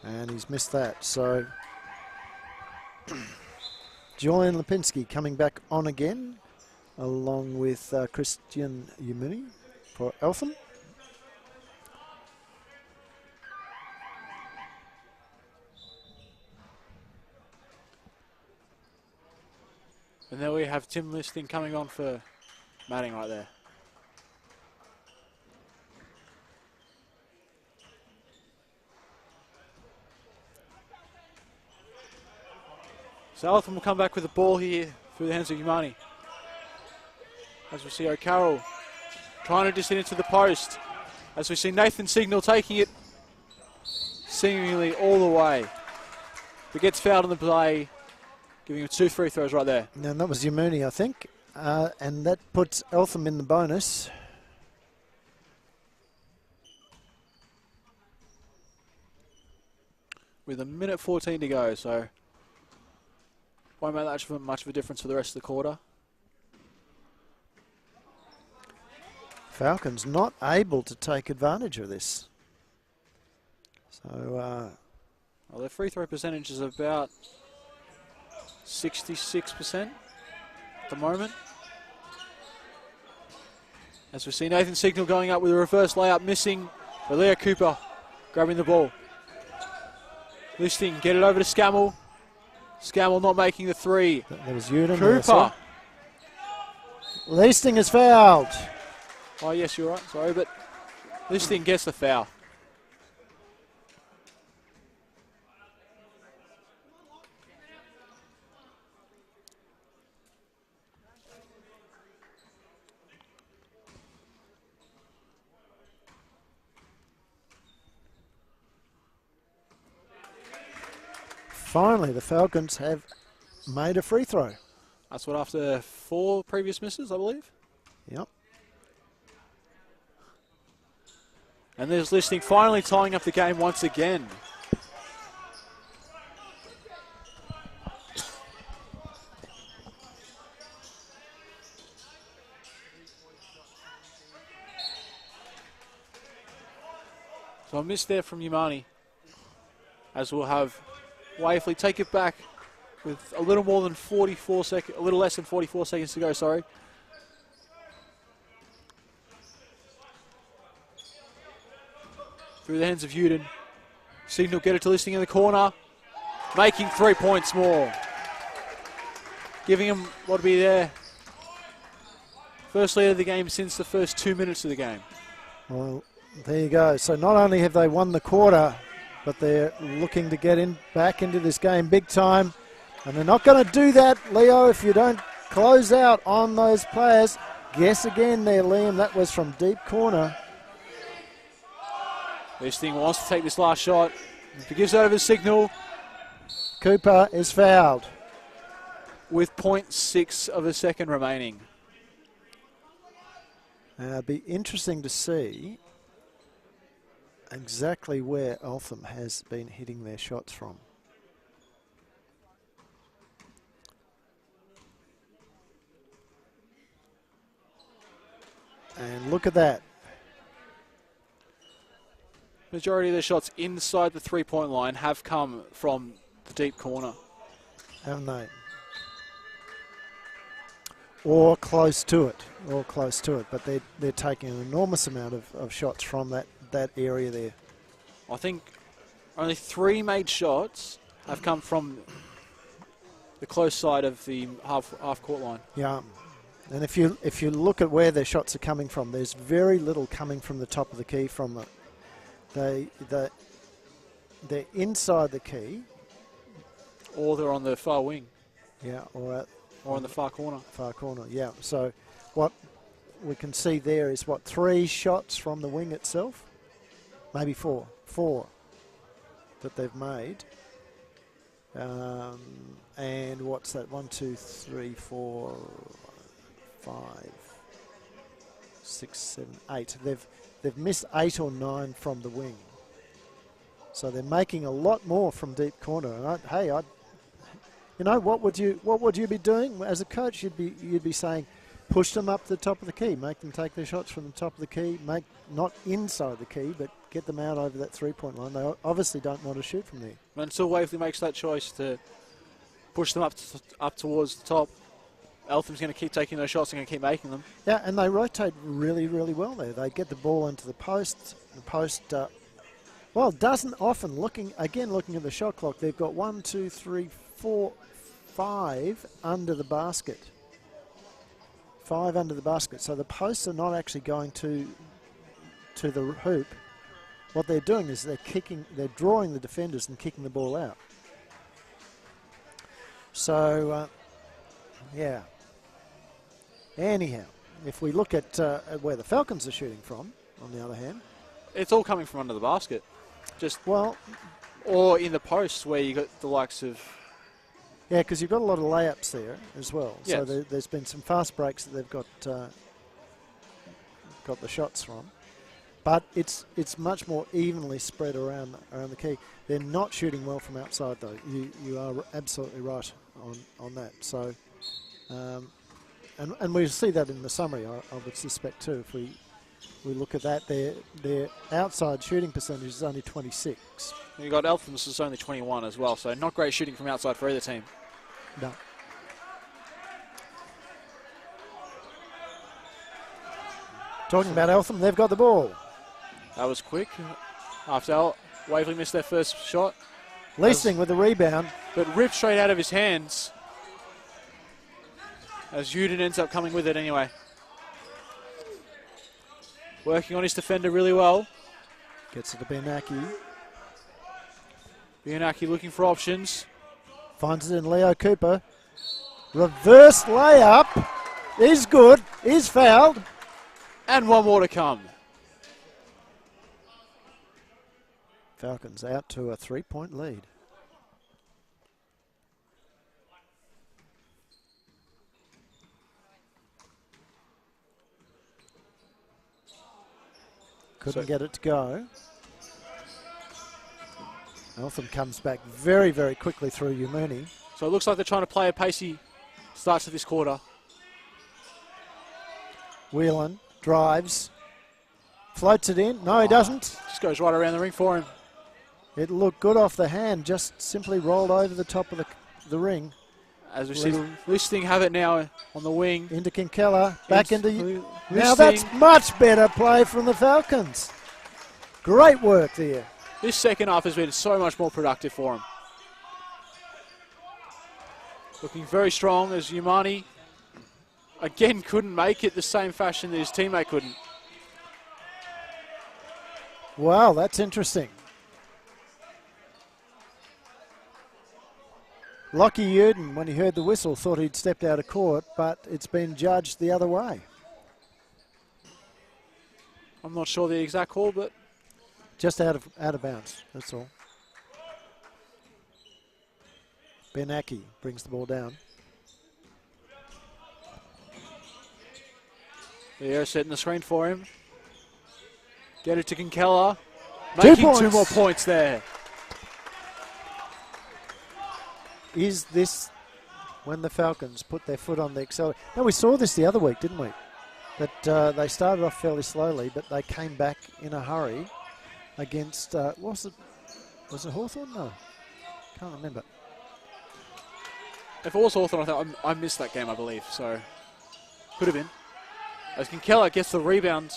And he's missed that. So Julian Lipinski coming back on again, along with Christian Yamuni for Eltham. And there we have Tim Listing coming on for Madding right there. So Eltham will come back with the ball here through the hands of Umani. As we see O'Carroll trying to dish it into the post. As we see Nathan Signal taking it seemingly all the way. But gets fouled on the play, giving him 2 free throws right there. And that was Yamuni, I think. And that puts Eltham in the bonus. With 1:14 to go, so won't make that much of a difference for the rest of the quarter. Falcons not able to take advantage of this. So, well, their free throw percentage is about 66% at the moment. As we see Nathan Signal going up with a reverse layup, missing. But Leo Cooper grabbing the ball. Listing, get it over to Scammell. Scammell not making the 3. That was Uden. Cooper. Listing is fouled. Oh, yes, you're right. Sorry, but Listing gets the foul. Finally, the Falcons have made a free throw. That's what, after 4 previous misses, I believe? Yep. And there's Listing finally tying up the game once again. So a miss there from Umani, as we'll have Waverley take it back with a little more than 44 seconds, a little less than 44 seconds to go, sorry. through the hands of Uden. Signal, get it to Listing in the corner. Making 3 points more. Giving him what would be their first lead of the game since the first 2 minutes of the game. Well, there you go. So not only have they won the quarter, but they're looking to get back into this game big time. And they're not going to do that, Leo, if you don't close out on those players. Guess again there, Liam. That was from deep corner. Listing wants to take this last shot. If he gives over Signal, Cooper is fouled. With 0.6 of a second remaining. It'd be interesting to see exactly where Eltham has been hitting their shots from. And look at that. Majority of their shots inside the three-point line have come from the deep corner. Haven't they? Or close to it. Or close to it. But they're taking an enormous amount of shots from that area there. I think only 3 made shots have come from the close side of the half court line. Yeah. And if you look at where their shots are coming from, there's very little coming from the top of the key from it. They're inside the key. Or they're on the far wing. Yeah, or in the far corner. Far corner, yeah. So what we can see there is, 3 shots from the wing itself? Maybe 4. 4 that they've made. And what's that? 1, 2, 3, 4, 5, 6, 7, 8. They've missed 8 or 9 from the wing. So they're making a lot more from deep corner. And you know, what would you be doing as a coach? You'd be saying, push them up to the top of the key, make them take their shots from the top of the key, make not inside the key, but get them out over that three-point line. They obviously don't want to shoot from there. Until Waverley makes that choice to push them up towards the top, Eltham's going to keep taking those shots and going to keep making them. Yeah, and they rotate really, really well there. They get the ball into the post. The post, doesn't often, looking at the shot clock, they've got 1, 2, 3, 4, 5 under the basket. 5 under the basket. So the posts are not actually going to the hoop. What they're doing is they're drawing the defenders and kicking the ball out. So, yeah. Anyhow, if we look at where the Falcons are shooting from, on the other hand, it's all coming from under the basket. Or in the posts where you got the likes of. Yeah, because you've got a lot of layups there as well. Yes. So there's been some fast breaks that they've got the shots from. But it's much more evenly spread around the key. They're not shooting well from outside, though. You are absolutely right on that. So, and we'll see that in the summary, I would suspect too. If we look at that, their outside shooting percentage is only 26. You got Eltham's is only 21 as well, so not great shooting from outside for either team. No. Talking about Eltham, they've got the ball. That was quick. After Waverley missed their first shot. Leasing with the rebound. But ripped straight out of his hands. As Uden ends up coming with it anyway. Working on his defender really well. Gets it to Bianaki. Bianaki looking for options. Finds it in Leo Cooper. Reverse layup. Is good. Is fouled. And one more to come. Falcons out to a 3-point lead. Couldn't get it to go. Eltham comes back very, very quickly through Umuni. So it looks like they're trying to play a pacey start to this quarter. Whelan drives. Floats it in. No, he doesn't. Just goes right around the ring for him. It looked good off the hand. Just simply rolled over the top of the ring. As we see Listing have it now on the wing. Into Kinkella. Back into... Now that's much better play from the Falcons. Great work there. This second half has been so much more productive for him. Looking very strong as Umani again couldn't make it the same fashion that his teammate couldn't. Wow, that's interesting. Lockie Uden, when he heard the whistle, thought he'd stepped out of court, but it's been judged the other way. I'm not sure the exact call, but just out of bounds, that's all. Benaki brings the ball down. They're setting the screen for him. Get it to Kinkella. Making 2 more points there. Is this when the Falcons put their foot on the accelerator? No, we saw this the other week, didn't we? That they started off fairly slowly, but they came back in a hurry against, was it Hawthorn? No, can't remember. If it was Hawthorn, I missed that game, I believe, so could have been. As Kinkella gets the rebound,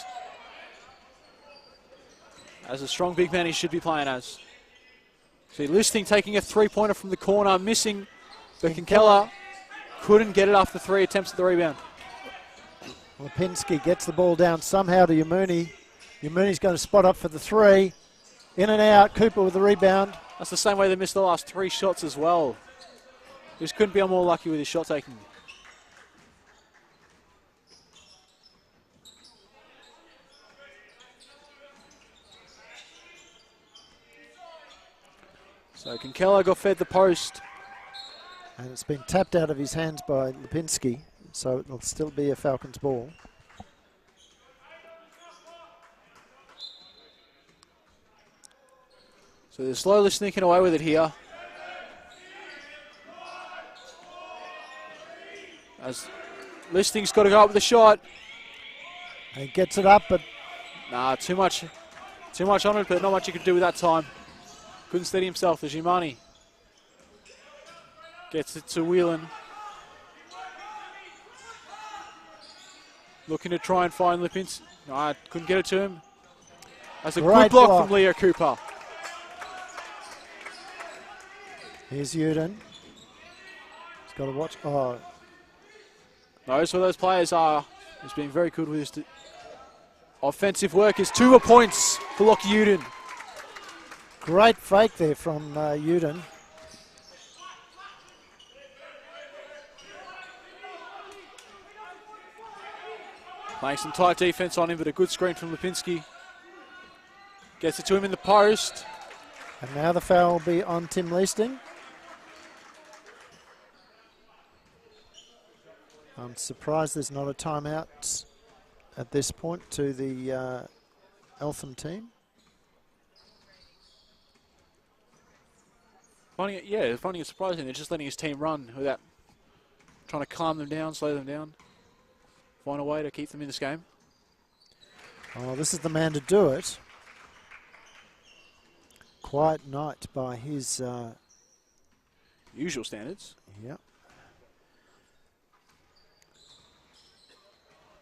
as a strong big man he should be playing as. See, Listing taking a 3-pointer from the corner, missing, but Kinkella couldn't get it after 3 attempts at the rebound. Lipinski gets the ball down somehow to Umuni. Umuni's going to spot up for the 3. In and out, Cooper with the rebound. That's the same way they missed the last 3 shots as well. Just couldn't be more lucky with his shot taking. So Kinkella got fed the post. And it's been tapped out of his hands by Lipinski, so it'll still be a Falcons ball. So they're slowly sneaking away with it here. As Listing's got to go up with a shot. And he gets it up, but nah, too much on it, but not much he could do with that time. Couldn't steady himself as Umani gets it to Whelan. Looking to try and find Lipinski. Nah, couldn't get it to him. That's a good block from Leo Cooper. Here's Uden. He's got to watch. Oh. Knows where those players are. He's been very good with his offensive work. Is 2 more points for Lockie Uden. Great fake there from Uden. Playing some tight defense on him, but a good screen from Lipinski. Gets it to him in the post. And now the foul will be on Tim Listing. I'm surprised there's not a timeout at this point to the Eltham team. Finding it surprising. They're just letting his team run without trying to calm them down, slow them down, find a way to keep them in this game. Oh, this is the man to do it. Quiet night by his usual standards. Yep.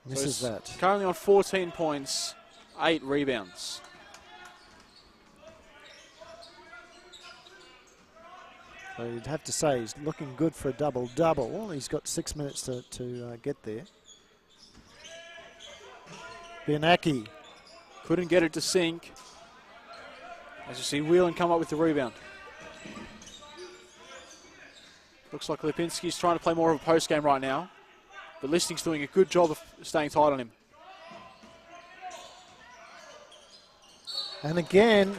Misses so that. Currently on 14 points, 8 rebounds. So you'd have to say he's looking good for a double-double. He's got 6 minutes to get there. Benaki. Couldn't get it to sink. As you see, Whelan come up with the rebound. Looks like Lipinski's trying to play more of a post game right now. But Listing's doing a good job of staying tight on him. And again,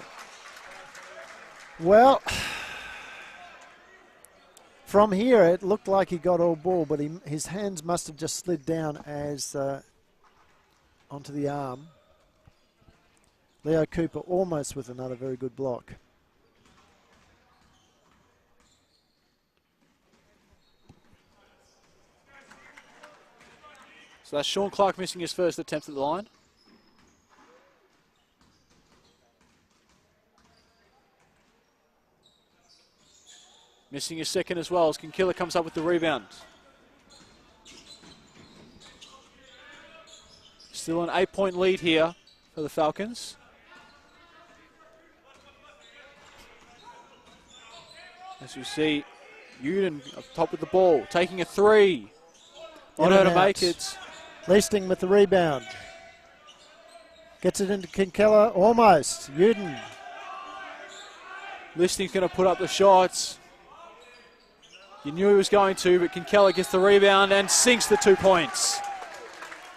well, from here it looked like he got all ball, but his hands must have just slid down as onto the arm. Leo Cooper almost with another very good block. So that's Sean Clark missing his first attempt at the line. Missing his second as well as Kinkella comes up with the rebound. Still an 8-point lead here for the Falcons. As you see, Uden up top with the ball, taking a three. Not able to make it. Leasting with the rebound. Gets it into Kinkella, almost. Uden. Listing's going to put up the shots. You knew he was going to, but Kinkella gets the rebound and sinks the 2 points.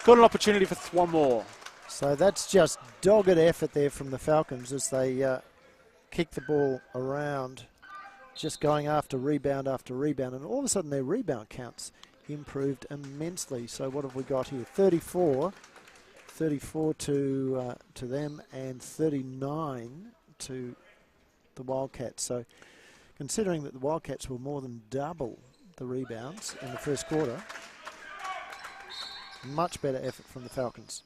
Got an opportunity for one more. So that's just dogged effort there from the Falcons as they kick the ball around, just going after rebound, and all of a sudden their rebound counts improved immensely. So what have we got here? 34 to them, and 39 to the Wildcats. So considering that the Wildcats were more than double the rebounds in the first quarter, much better effort from the Falcons.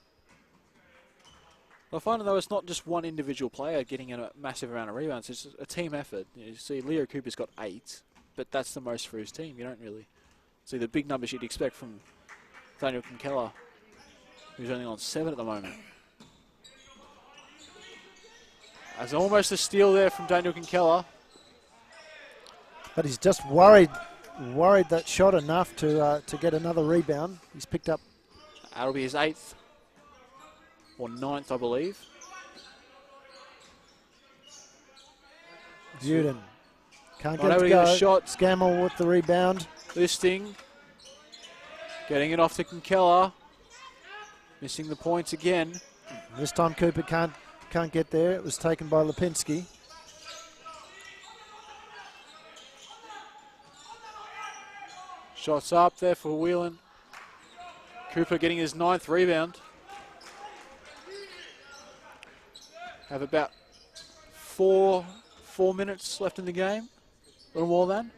I find, though, it's not just one individual player getting a massive amount of rebounds. It's a team effort. You see, Leo Cooper's got 8, but that's the most for his team. You don't really see the big numbers you'd expect from Daniel Kinkella, who's only on 7 at the moment. There's almost a steal there from Daniel Kinkella. But he's just worried that shot enough to get another rebound. He's picked up. That'll be his 8th. Or 9th, I believe. Uden can't Not get able it to to get go. a shot. Scammell with the rebound. Listing. Getting it off to Kinkella. Missing the points again. This time Cooper can't get there. It was taken by Lipinski. Shots up there for Whelan. Cooper getting his 9th rebound. Have about four minutes left in the game. A little more than.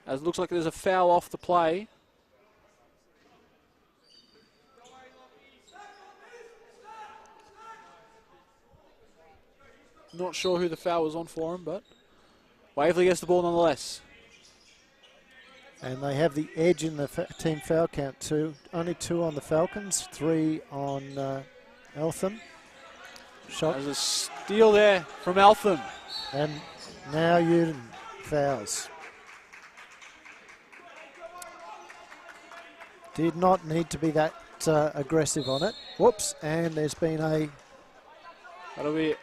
As it looks like there's a foul off the play. Not sure who the foul was on for him, but Waverley gets the ball nonetheless. And they have the edge in the team foul count too. Only 2 on the Falcons, 3 on Eltham. Shot. There's a steal there from Eltham. And now Uden fouls. Did not need to be that aggressive on it. Whoops, and there's been a... That'll be it.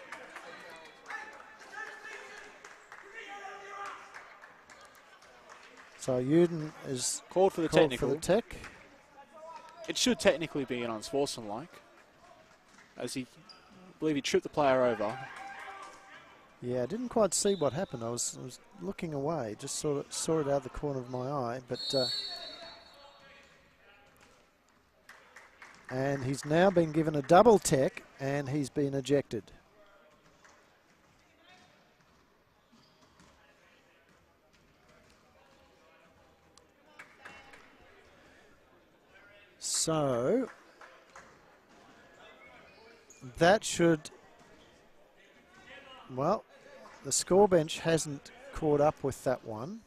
So Uden is called for the technical. For the tech. It should technically be an unsportsmanlike, as I believe he tripped the player over. Yeah, I didn't quite see what happened. I was looking away, just saw it out of the corner of my eye. But and he's now been given a double tech, and he's been ejected. So that should, well, the score bench hasn't caught up with that one.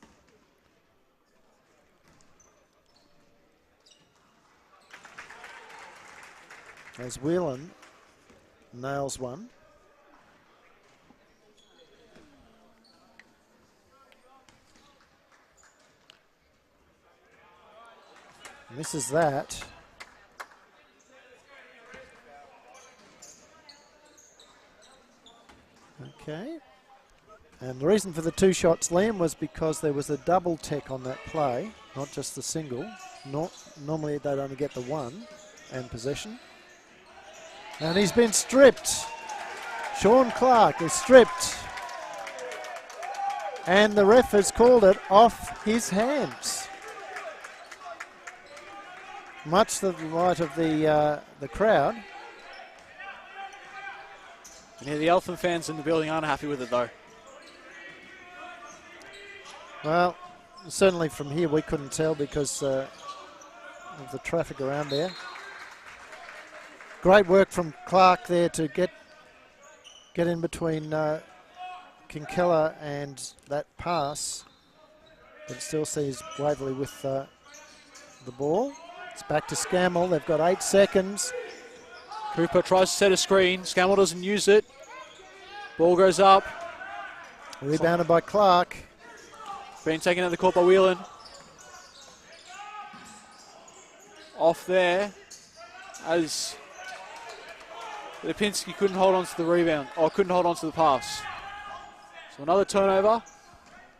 As Whelan nails one. Misses that. Okay. And the reason for the 2 shots, Liam, was because there was a double tech on that play, not just the single. Normally they'd only get the 1 and possession. And he's been stripped. Sean Clark is stripped. And the ref has called it off his hands. Much to the delight of the crowd. And yeah, the Eltham fans in the building aren't happy with it, though. Well, certainly from here we couldn't tell because of the traffic around there. Great work from Clark there to get in between Kinkella and that pass. But still sees Waverley with the ball. It's back to Scammell. They've got 8 seconds. Cooper tries to set a screen. Scammell doesn't use it. Ball goes up. Rebounded by Clark. Being taken out of the court by Whelan. Off there as Lipinski couldn't hold on to the rebound, or couldn't hold on to the pass. So another turnover.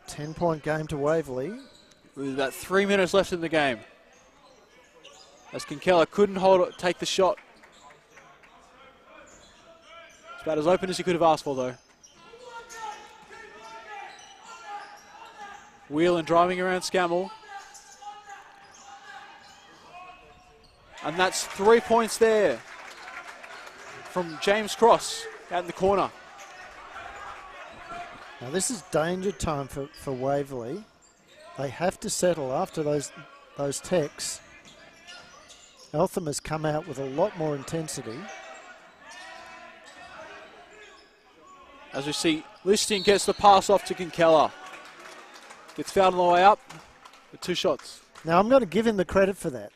10-point game to Waverley. With about 3 minutes left in the game. As Kinkella couldn't take the shot. It's about as open as he could have asked for, though. Whelan driving around Scammell. And that's 3 points there from James Cross out in the corner. Now this is danger time for Waverley. They have to settle after those techs. Eltham has come out with a lot more intensity. As we see, Listing gets the pass off to Kinkella. Gets fouled on the way up with 2 shots. Now I'm going to give him the credit for that.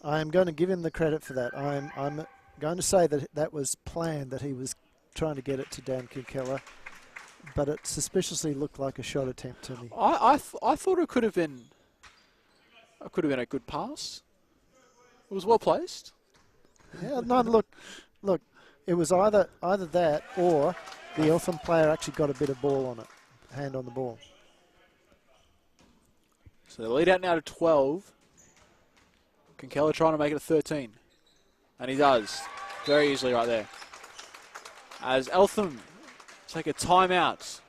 I'm going to give him the credit for that. I'm going to say that that was planned, that he was trying to get it to Dan Kinkella, but it suspiciously looked like a shot attempt to me. I thought it could have been a good pass. It was well placed. Yeah, no, look, it was either that or the Eltham player actually got a bit of ball on it, hand on the ball. So they lead out now to 12. Kinkella trying to make it a 13. And he does. Very easily right there. As Eltham take a timeout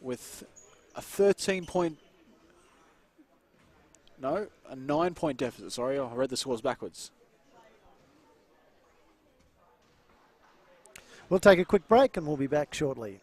with a 9-point deficit. Sorry, I read the scores backwards. We'll take a quick break and we'll be back shortly.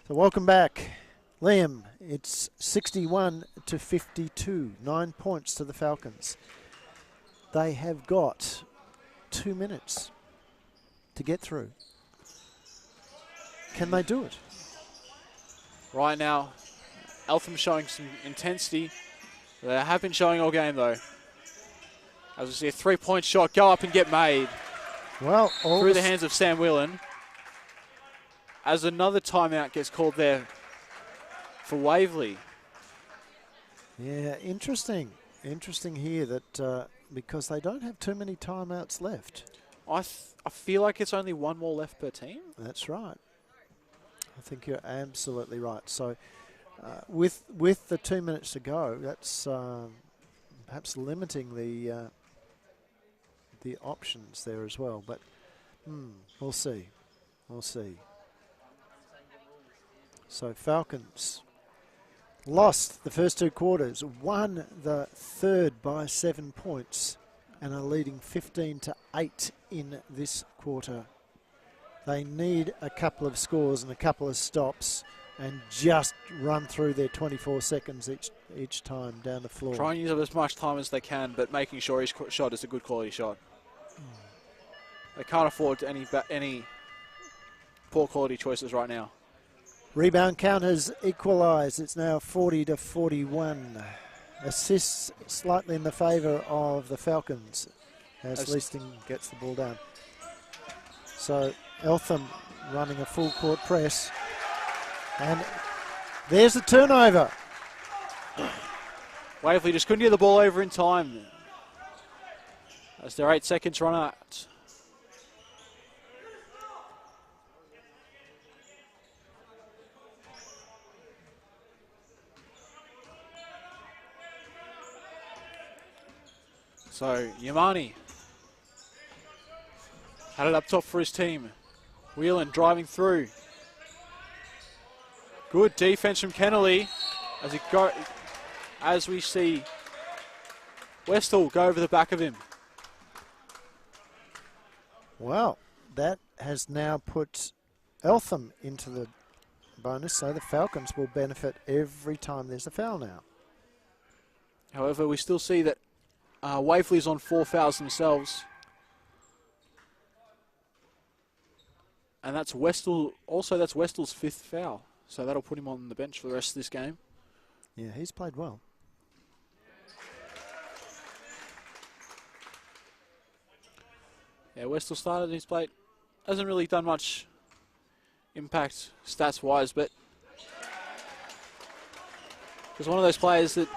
So welcome back. Liam, it's 61-52, 9 points to the Falcons. They have got 2 minutes to get through. Can they do it? Right now, Eltham showing some intensity. They have been showing all game, though. As we see a 3-point shot go up and get made. Well, through the hands of Sam Whelan. As another timeout gets called there for Waverley. Yeah, interesting. Interesting here that because they don't have too many timeouts left. I feel like it's only one more left per team. That's right. I think you're absolutely right. So with the 2 minutes to go, that's perhaps limiting the options there as well. But we'll see. We'll see. So Falcons lost the first 2 quarters, won the third by 7 points, and are leading 15-8 in this quarter. They need a couple of scores and a couple of stops and just run through their 24 seconds each time down the floor. Try and use up as much time as they can, but making sure each shot is a good quality shot. They can't afford any poor quality choices right now. Rebound count has equalised. It's now 40-41. Assists slightly in the favour of the Falcons as Leasting gets the ball down. So Eltham running a full court press. And there's the turnover. Waverley just couldn't get the ball over in time as their 8 seconds run out. So Yamani had it up top for his team. Whelan driving through. Good defense from Kennelly as we see Westall go over the back of him. Well, that has now put Eltham into the bonus, so the Falcons will benefit every time there's a foul now. However, we still see that Waverley's on 4 fouls themselves. And that's Westall. Also, that's Westall's 5th foul. So that'll put him on the bench for the rest of this game. Yeah, he's played well. Yeah, Westall started his plate. Hasn't really done much impact stats-wise, but he's one of those players that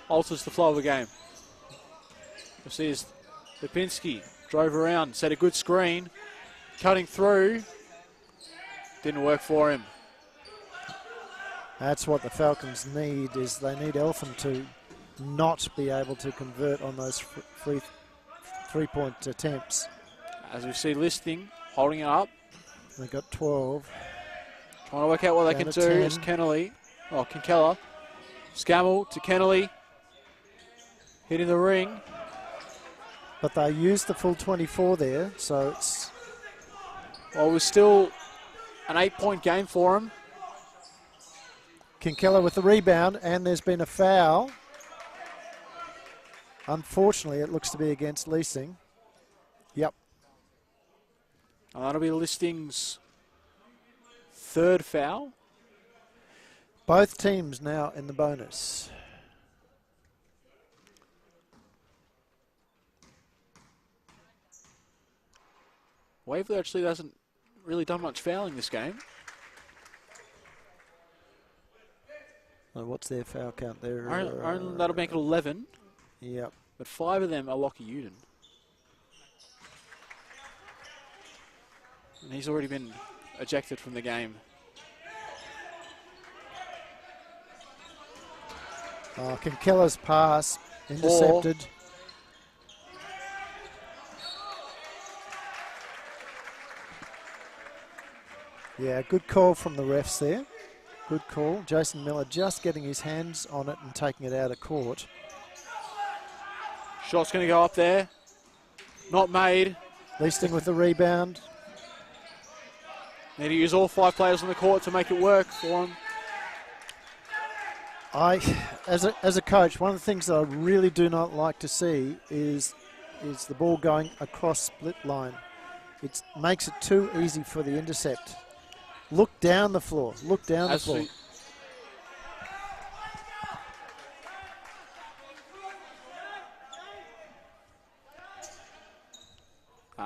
alters the flow of a game. You'll see as Lipinski drove around, set a good screen, cutting through, didn't work for him. That's what the Falcons need, is they need Eltham to not be able to convert on those three-point attempts. As we see Listing holding it up. They got 12. Trying to work out what they can do is Kennelly. Oh, Kinkella. Scammell to Kennelly. Hitting the ring. But they used the full 24 there, so it's... Well, it was still an 8-point game for him. Kinkella with the rebound, and there's been a foul. Unfortunately, it looks to be against Leasing. Yep. And that'll be Listing's 3rd foul. Both teams now in the bonus. Waverley actually hasn't really done much fouling this game. What's their foul count there? That'll make it 11. Yep. But 5 of them are Lockie Uden. And he's already been ejected from the game. Kinkella's pass intercepted. 4. Yeah, good call from the refs there. Good call. Jason Miller just getting his hands on it and taking it out of court. Shot's going to go up there. Not made. Leasting with the rebound. Need to use all 5 players on the court to make it work for him. As a coach, one of the things that I really do not like to see is the ball going across split line. It makes it too easy for the intercept. Look down the floor. Look down the floor.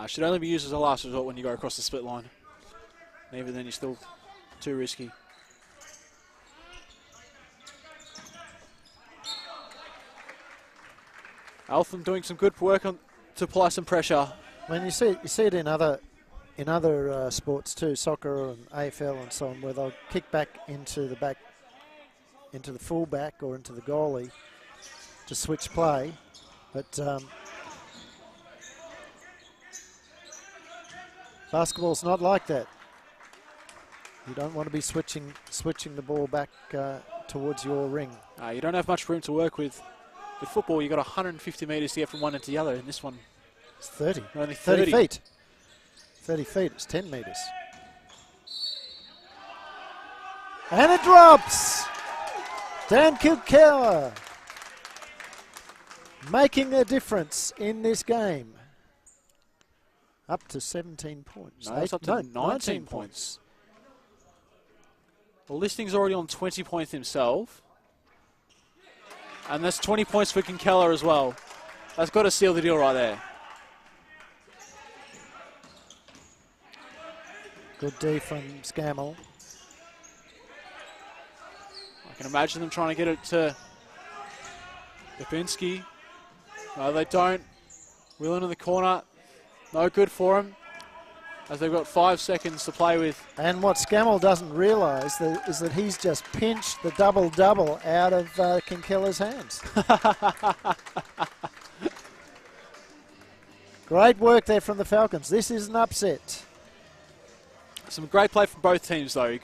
Should only be used as a last resort when you go across the split line. And even then, you're still too risky. Eltham doing some good work to apply some pressure. When you see it in other sports too, soccer and AFL and so on, where they'll kick back into the fullback or into the goalie to switch play, but basketball's not like that. You don't want to be switching the ball back towards your ring. You don't have much room to work with. With football, you've got 150 metres to get from one end to the other. In this one, it's 30. Only 30 feet. 30 feet, it's 10 metres. And it drops! Dan Kinkella making a difference in this game. Up to 17 points. No, it's up to 19 points. Well, Listing's already on 20 points himself. And that's 20 points for Kinkella as well. That's got to seal the deal right there. Good D from Scammell. I can imagine them trying to get it to Babinski. No, they don't. Wheel into the corner. No good for him, as they've got 5 seconds to play with. And what Scammell doesn't realise is that he's just pinched the double-double out of Kinkella's hands. Great work there from the Falcons. This is an upset. Some great play from both teams, though.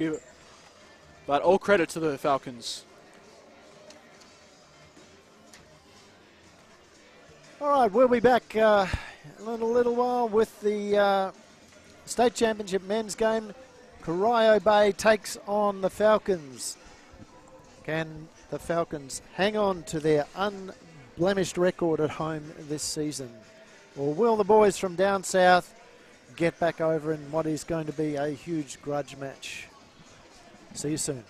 But all credit to the Falcons. All right, we'll be back in a little while with the State Championship men's game. Corio Bay takes on the Falcons. Can the Falcons hang on to their unblemished record at home this season? Or will the boys from down south get back over in what is going to be a huge grudge match? See you soon.